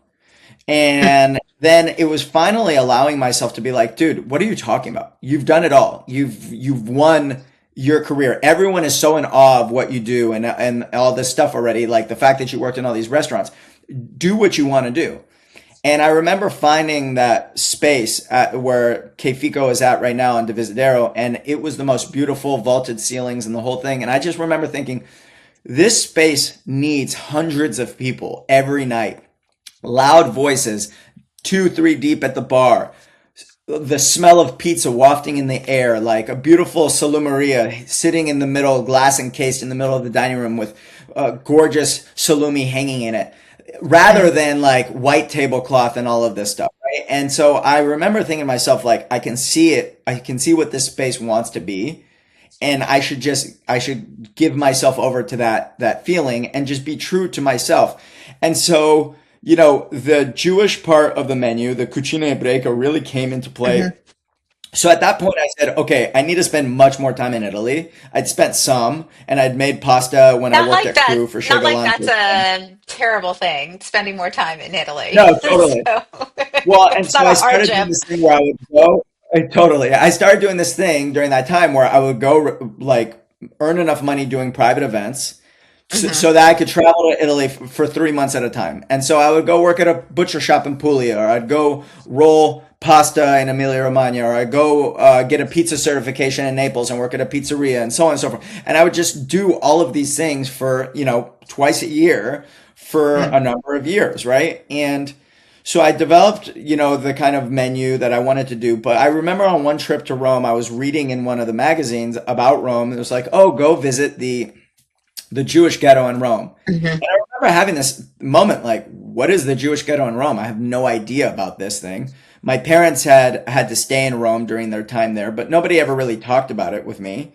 And then it was finally allowing myself to be like, dude, what are you talking about? You've done it all. You've won your career. Everyone is so in awe of what you do and all this stuff already. Like the fact that you worked in all these restaurants. Do what you want to do. And I remember finding that space where Che Fico is at right now on Divisadero, and it was the most beautiful vaulted ceilings and the whole thing. And I just remember thinking, this space needs hundreds of people every night, loud voices, two, three deep at the bar, the smell of pizza wafting in the air, like a beautiful salumeria sitting in the middle, glass encased in the middle of the dining room with gorgeous salumi hanging in it, rather than like white tablecloth and all of this stuff, right? And so I remember thinking to myself, like, I can see it. I can see what this space wants to be. And I should give myself over to that feeling and just be true to myself. And so, the Jewish part of the menu, the Cucina Ebraica, really came into play. Mhm. So at that point, I said, okay, I need to spend much more time in Italy. I'd spent some, and I'd made pasta when I Not worked like at that. Crew for Not like Chegalante. that's a terrible thing, spending more time in Italy. No, totally. So Well, and it's so not I a started doing hardship. this thing where I would go. Totally. I started doing this thing during that time where I would go like earn enough money doing private events Hmm. so that I could travel to Italy for 3 months at a time. And so I would go work at a butcher shop in Puglia, or I'd go roll pasta in Emilia Romagna, or I'd go get a pizza certification in Naples and work at a pizzeria, and so on and so forth. And I would just do all of these things for, twice a year for a number of years, right? And so I developed, the kind of menu that I wanted to do. But I remember on one trip to Rome, I was reading in one of the magazines about Rome. It was like, oh, go visit the Jewish ghetto in Rome. Hmm. And I remember having this moment like, what is the Jewish ghetto in Rome? I have no idea about this thing. My parents had to stay in Rome during their time there, but nobody ever really talked about it with me.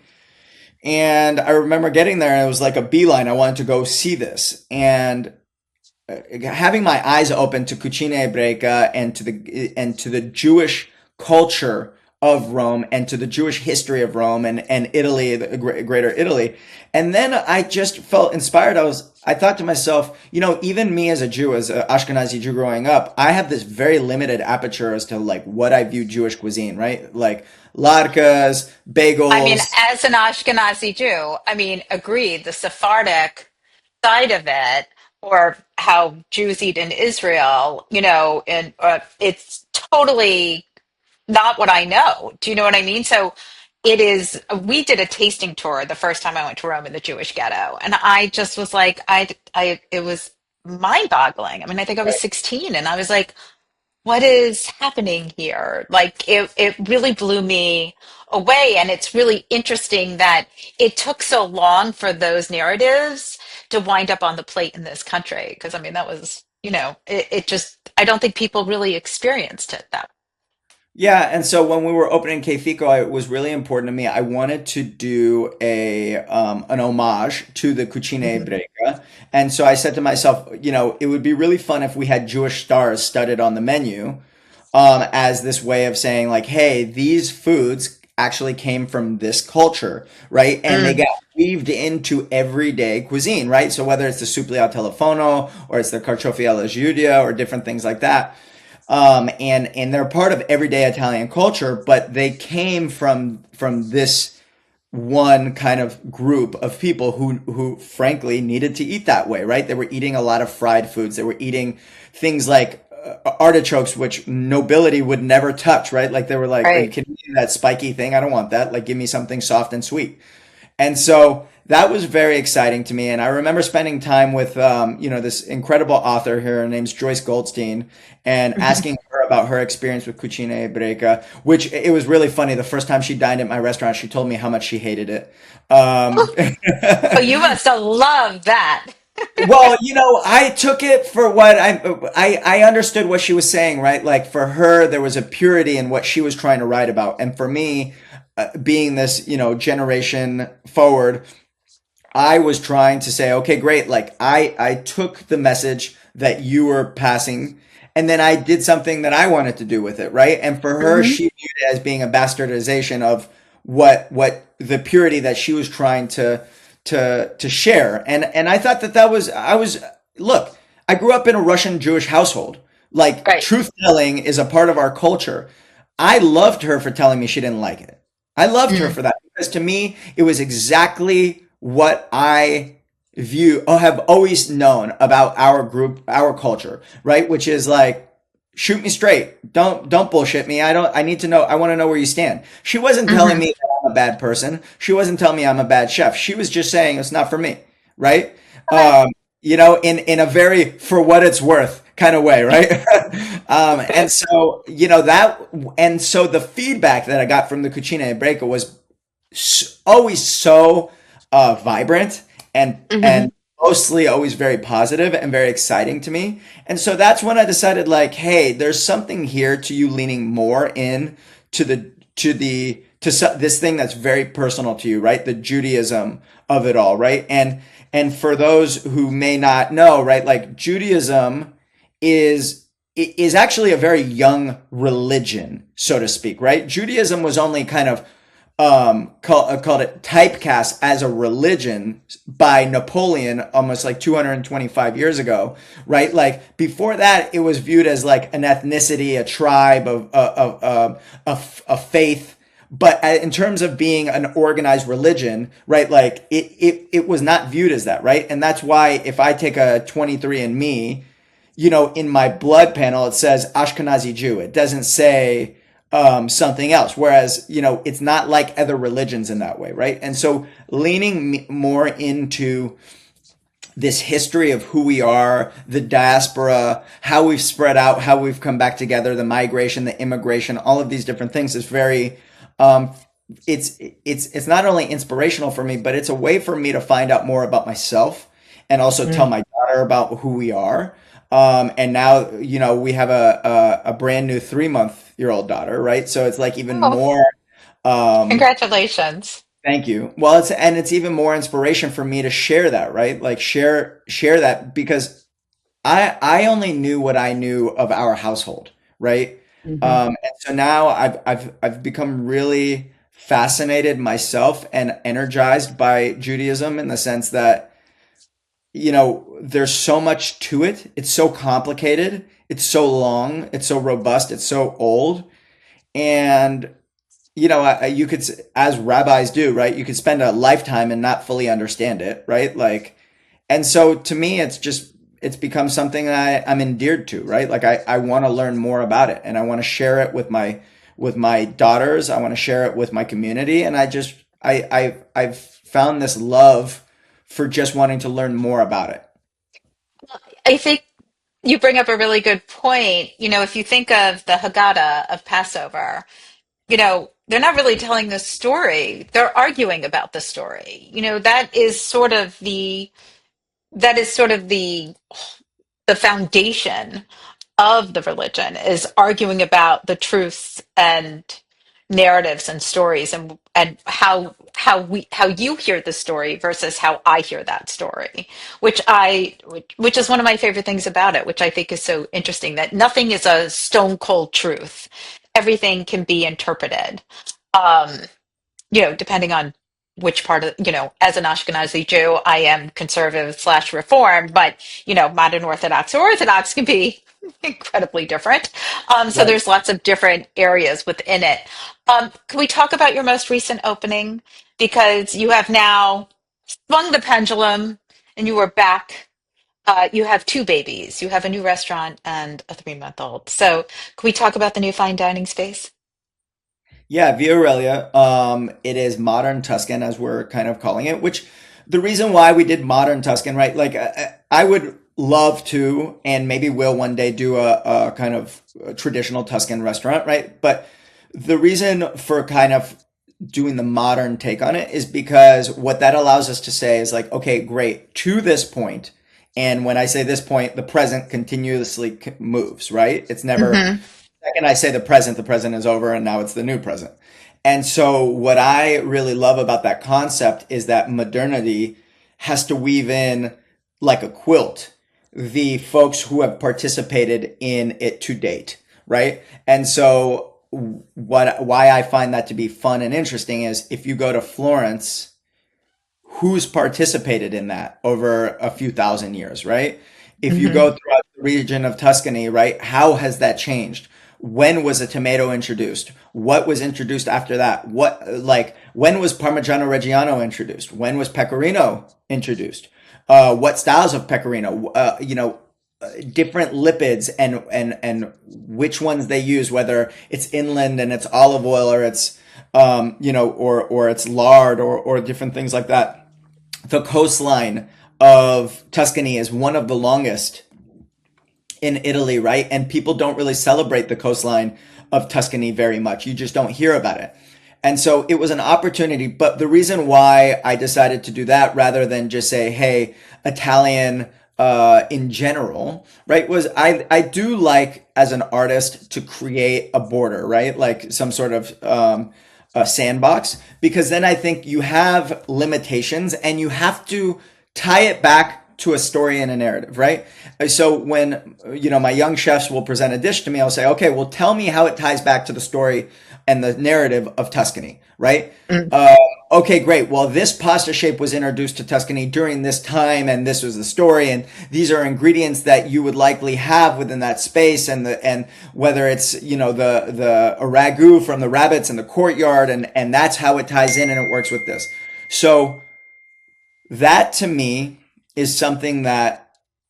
And I remember getting there and it was like a beeline. I wanted to go see this. And having my eyes open to Cucina Ebraica and to the Jewish culture of Rome and to the Jewish history of Rome and Italy, the greater Italy. And then I just felt inspired. I thought to myself, even me as a Jew, as an Ashkenazi Jew growing up, I have this very limited aperture as to like what I view Jewish cuisine, right? Like latkes, I mean, bagels. as an Ashkenazi Jew, I mean, agreed, the Sephardic side of it, or how Jews eat in Israel, and it's totally not what I know. Do you know what I mean? So it is, we did a tasting tour the first time I went to Rome in the Jewish ghetto. And I just was like, it was mind boggling. I mean, I think I was 16 and I was like, what is happening here? Like it really blew me away. And it's really interesting that it took so long for those narratives to wind up on the plate in this country. Cause I mean, that was, it just, I don't think people really experienced it that. Yeah, and so when we were opening Che Fico, it was really important to me. I wanted to do a an homage to the Cucina Mhm. Ebraica, and so I said to myself, it would be really fun if we had Jewish stars studded on the menu, as this way of saying like, hey, these foods actually came from this culture, right? And they Mm. got weaved into everyday cuisine, right? So whether it's the supli al telefono or it's the carciofi alla Giudia or different things like that, and they're part of everyday Italian culture, but they came from this one kind of group of people who frankly needed to eat that way, right? They were eating a lot of fried foods. They were eating things like artichokes, which nobility would never touch, right? Like they were like, are you Right. kidding me? That spiky thing, I don't want that. Like, give me something soft and sweet. And so that was very exciting to me. And I remember spending time with, this incredible author here. Her name's Joyce Goldstein, and asking her about her experience with Cucina Ebraica, which it was really funny. The first time she dined at my restaurant, she told me how much she hated it. Um, Oh, you must have loved that. Well, I took it for what I understood what she was saying, right? Like for her, there was a purity in what she was trying to write about, and for me, being this, generation forward, I was trying to say, okay, great. Like I took the message that you were passing, and then I did something that I wanted to do with it, right? And for her, Hmm. she viewed it as being a bastardization of what the purity that she was trying to share. And I thought that was I was look, I grew up in a Russian Jewish household. Like Right. truth telling is a part of our culture. I loved her for telling me she didn't like it. I loved her Mm. for that because to me it was exactly what I view or have always known about our group, our culture, right? Which is like shoot me straight. Don't bullshit me. I need to know. I want to know where you stand. She wasn't telling Hmm. me that I'm a bad person. She wasn't telling me I'm a bad chef. She was just saying it's not for me, right? Okay. In a very for what it's worth kind of way, right? And so the feedback that I got from the Cucina Ebraica was always so vibrant and Hmm. mostly always very positive and very exciting to me. And so that's when I decided like, hey, there's something here to you leaning more in to this thing that's very personal to you, right? The Judaism of it all, right? And for those who may not know, right, like Judaism is actually a very young religion, so to speak, right? Judaism was only kind of called it typecast as a religion by Napoleon almost like 225 years ago, right? Like before that, it was viewed as like an ethnicity, a tribe of faith. But in terms of being an organized religion, right? Like it was not viewed as that, right? And that's why if I take a 23andMe, in my blood panel, it says Ashkenazi Jew. It doesn't say something else. Whereas, it's not like other religions in that way, right? And so leaning more into this history of who we are, the diaspora, how we've spread out, how we've come back together, the migration, the immigration, all of these different things is very um, it's not only inspirational for me, but it's a way for me to find out more about myself and also tell Mm. my daughter about who we are. And now, we have a brand new 3 month year old daughter, right? So it's like even Oh, more, um, congratulations. thank you. Well, it's even more inspiration for me to share that, right? Like share that because I only knew what I knew of our household, right? Hmm. And so now I've become really fascinated myself and energized by Judaism in the sense that there's so much to it. It's so complicated. It's so long. It's so robust. It's so old. And you could, as rabbis do, right? You could spend a lifetime and not fully understand it, right? Like, and so to me, it's become something that I'm endeared to, right? Like I want to learn more about it and I want to share it with my daughters. I want to share it with my community. And I've found this love for just wanting to learn more about it. I think you bring up a really good point. If you think of the Haggadah of Passover, they're not really telling the story. They're arguing about the story. That is sort of the foundation of the religion is arguing about the truths and narratives and stories and how you hear the story versus how I hear that story, which is one of my favorite things about it, which I think is so interesting that nothing is a stone cold truth. Everything can be interpreted. Um, depending on which part of, as an Ashkenazi Jew, I am conservative slash reform, but, modern Orthodox or Orthodox can be incredibly different. So Right. there's lots of different areas within it. Can we talk about your most recent opening? Because you have now swung the pendulum and you are back. You have two babies. You have a new restaurant and a 3-month old. So can we talk about the new fine dining space? Yeah, Via Aurelia. It is modern Tuscan, as we're kind of calling it. Which the reason why we did modern Tuscan, right? Like I would love to, and maybe will one day do a kind of traditional Tuscan restaurant, right? But the reason for kind of doing the modern take on it is because what that allows us to say is like, okay, great, to this point, and when I say this point, the present continuously moves, right? It's never Hmm. second I say the present is over and now it's the new present. And so what I really love about that concept is that modernity has to weave in like a quilt the folks who have participated in it to date, right? And so what why I find that to be fun and interesting is if you go to Florence, who's participated in that over a few thousand years, right? If you Hmm. go throughout the region of Tuscany, right, how has that changed? When was a tomato introduced? What was introduced after that? When was Parmigiano Reggiano introduced? When was Pecorino introduced? What styles of Pecorino? Different lipids and which ones they use, whether it's inland and it's olive oil or it's or it's lard or different things like that. The coastline of Tuscany is one of the longest in Italy, right? And people don't really celebrate the coastline of Tuscany very much. You just don't hear about it. And so it was an opportunity. But the reason why I decided to do that rather than just say, hey, Italian in general, right, was I do like as an artist to create a border, right? Like some sort of a sandbox, because then I think you have limitations and you have to tie it back to a story and a narrative, right? So when my young chefs will present a dish to me, I'll say, okay, well, tell me how it ties back to the story and the narrative of Tuscany, right? Okay, great. Well, this pasta shape was introduced to Tuscany during this time, and this was the story, and these are ingredients that you would likely have within that space, and whether it's the a ragu from the rabbits in the courtyard, and that's how it ties in and it works with this. So that to me is something that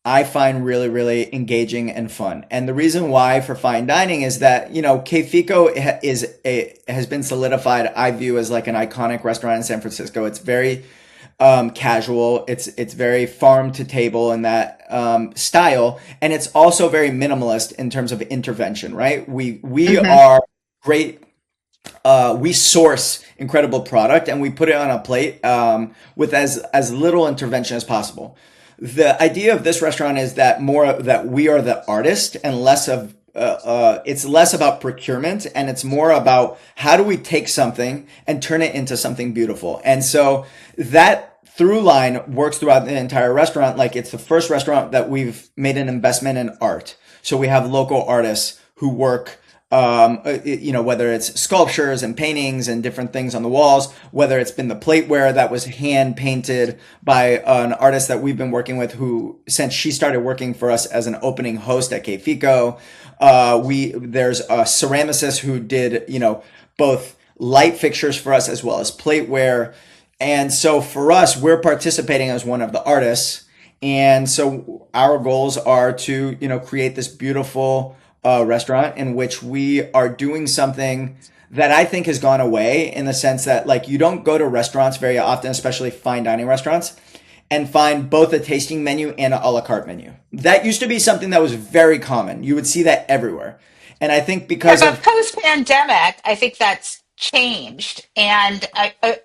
I find really, really engaging and fun. And the reason why for fine dining is that, Che Fico has been solidified, I view as like an iconic restaurant in San Francisco. It's very casual. It's very farm to table in that style. And it's also very minimalist in terms of intervention, right? We Hmm. are great we source incredible product and we put it on a plate with as little intervention as possible. The idea of this restaurant is that more that we are the artist and less of it's less about procurement and it's more about how do we take something and turn it into something beautiful. And so that through line works throughout the entire restaurant. Like it's the first restaurant that we've made an investment in art. So we have local artists who work whether it's sculptures and paintings and different things on the walls, whether it's been the plateware that was hand painted by an artist that we've been working with who, since she started working for us as an opening host at Che Fico, there's a ceramicist who did, both light fixtures for us as well as plateware. And so for us, we're participating as one of the artists. And so our goals are to, create this beautiful restaurant in which we are doing something that I think has gone away in the sense that like you don't go to restaurants very often, especially fine dining restaurants, and find both a tasting menu and a la carte menu. That used to be something that was very common. You would see that everywhere. And I think Yeah, because but of post-pandemic, I think that's changed. And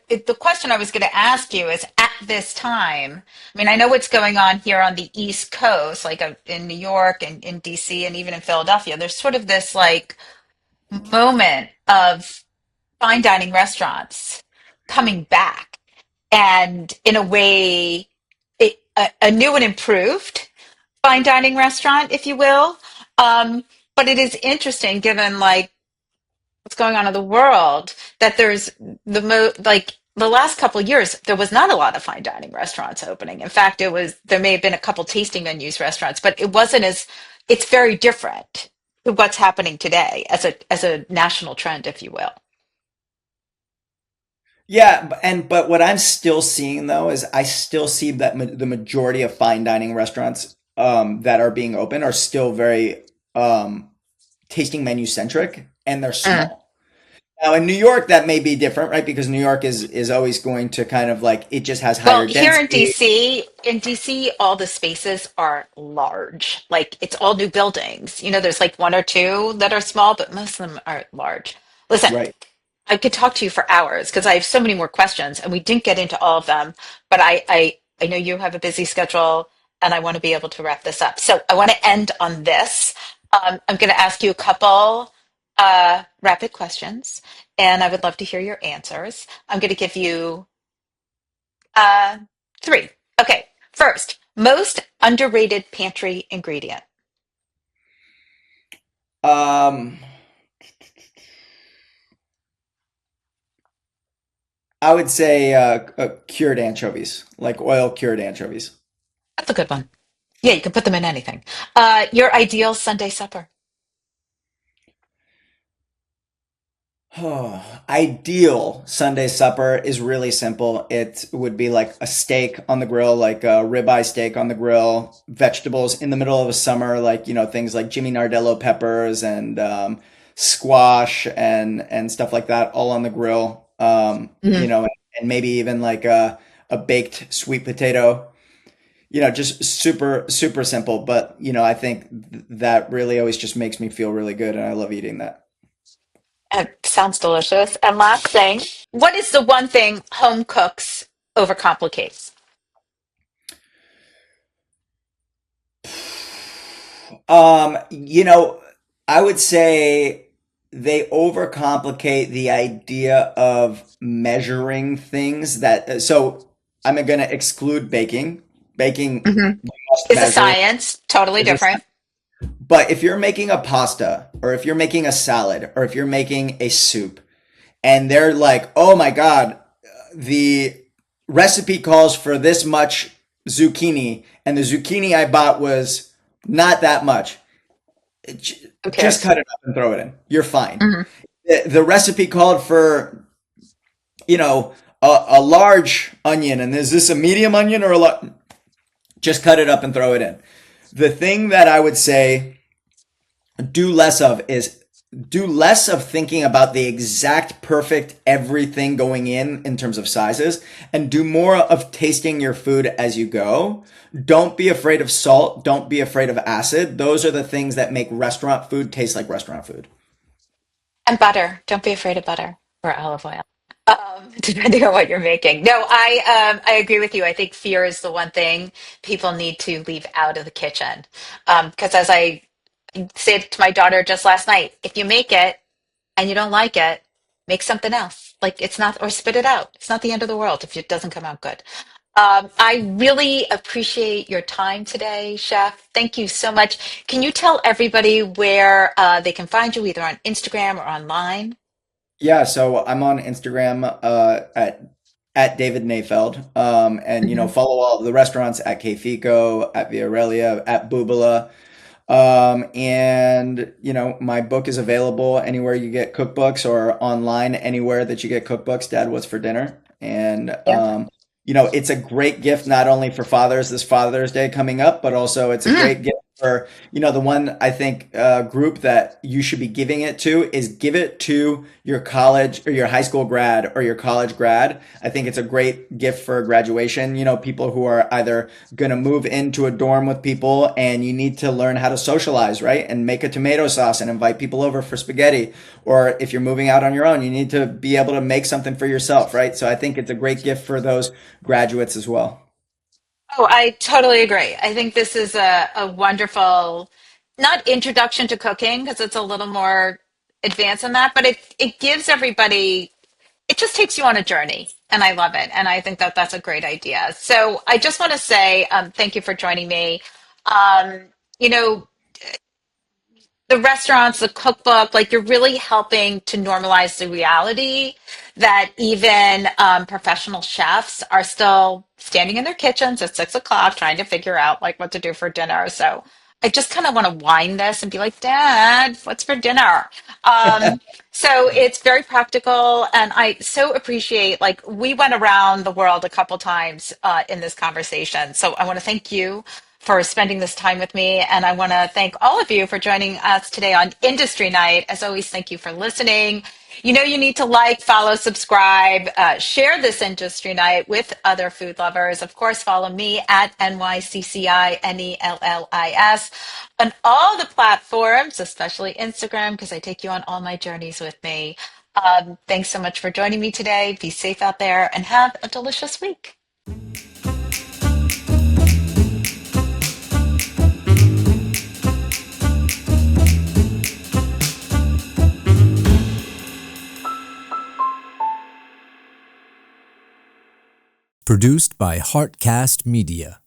the question I was going to ask you is at this time, I mean, I know what's going on here on the East Coast, like in New York and in DC and even in Philadelphia. There's sort of this like moment of fine dining restaurants coming back and in a way, a new and improved fine dining restaurant, if you will. But it is interesting given like what's going on in the world that there's like the last couple of years there was not a lot of fine dining restaurants opening. In fact, there may have been a couple tasting menus restaurants, but it wasn't as it's very different to what's happening today as a national trend, if you will. yeah, but what I'm still seeing though is I still see that the majority of fine dining restaurants that are being open are still very tasting menu centric and they're Mm. small. Now in New York, that may be different, right? Because New York is always going to kind of like it just has Well, higher here density. In DC, all the spaces are large. Like it's all new buildings. There's like one or two that are small, but most of them are large. Listen, Right. I could talk to you for hours because I have so many more questions and we didn't get into all of them, but I know you have a busy schedule and I want to be able to wrap this up. So I want to end on this. I'm going to ask you a couple rapid questions and I would love to hear your answers. I'm going to give you uh, three. Okay. First, most underrated pantry ingredient. Um, I would say cured anchovies, like oil cured anchovies. That's a good one. Yeah, you can put them in anything. Your ideal Sunday supper. Oh, ideal Sunday supper is really simple. It would be like a steak on the grill, like a ribeye steak on the grill, vegetables in the middle of a summer, like, things like Jimmy Nardello peppers and squash and stuff like that, all on the grill. Mhm. And maybe even like a baked sweet potato, just super, super simple. But, I think that really always just makes me feel really good, and I love eating that. Sounds delicious. And last thing, what is the one thing home cooks overcomplicate? You know, I would say they overcomplicate the idea of measuring things so I'm going to exclude baking. Baking, Hmm. you must Is a measure. science, totally Is this, different. but if you're making a pasta or if you're making a salad or if you're making a soup and they're like, "Oh my God, the recipe calls for this much zucchini and the zucchini I bought was not that much." Who Just cares? cut it up and throw it in. You're fine. Hmm. The recipe called for, a large onion, and is this a medium onion or a lot? Just cut it up and throw it in. The thing that I would say do less of is do less of thinking about the exact perfect everything going in terms of sizes, and do more of tasting your food as you go. Don't be afraid of salt. Don't be afraid of acid. Those are the things that make restaurant food taste like restaurant food. And butter. Don't be afraid of butter or olive oil. Depending on what you're making. No, I agree with you. I think fear is the one thing people need to leave out of the kitchen. Because as I said to my daughter just last night, if you make it and you don't like it, make something else. Like it's not, or spit it out. It's not the end of the world if it doesn't come out good. I really appreciate your time today, Chef. Thank you so much. Can you tell everybody where they can find you, either on Instagram or online? Yeah, so I'm on Instagram at David Nayfeld, and Mhm. follow all of the restaurants at Che Fico, at Aurelia, at Bubbelah. And my book is available anywhere you get cookbooks or online anywhere that you get cookbooks. Dad, what's for dinner? And Yeah. it's a great gift not only for fathers this Father's Day coming up, but also it's a Mm. great gift for the one I think group that you should be giving it to is give it to your college or your high school grad or your college grad. I think it's a great gift for graduation. People who are either going to move into a dorm with people and you need to learn how to socialize, right? And make a tomato sauce and invite people over for spaghetti. Or if you're moving out on your own, you need to be able to make something for yourself, right? So I think it's a great gift for those graduates as well. Oh, I totally agree. I think this is a wonderful, not introduction to cooking, because it's a little more advanced than that, but it gives everybody, it just takes you on a journey. And I love it. And I think that that's a great idea. So I just want to say thank you for joining me. Um, you know, the restaurants, the cookbook, like you're really helping to normalize the reality that even professional chefs are still standing in their kitchens at 6 o'clock trying to figure out like what to do for dinner. So I just kind of want to wind this and be like, Dad, what's for dinner? Um, so it's very practical, and I so appreciate. Like we went around the world a couple times in this conversation, so I want to thank you for spending this time with me. And I want to thank all of you for joining us today on Industry Night. As always, thank you for listening. You know, you need to like, follow, subscribe, share this Industry Night with other food lovers. Of course, follow me at NYCCINELLIS on all the platforms, especially Instagram, because I take you on all my journeys with me. Thanks so much for joining me today. Be safe out there and have a delicious week. Produced by Heartcast Media.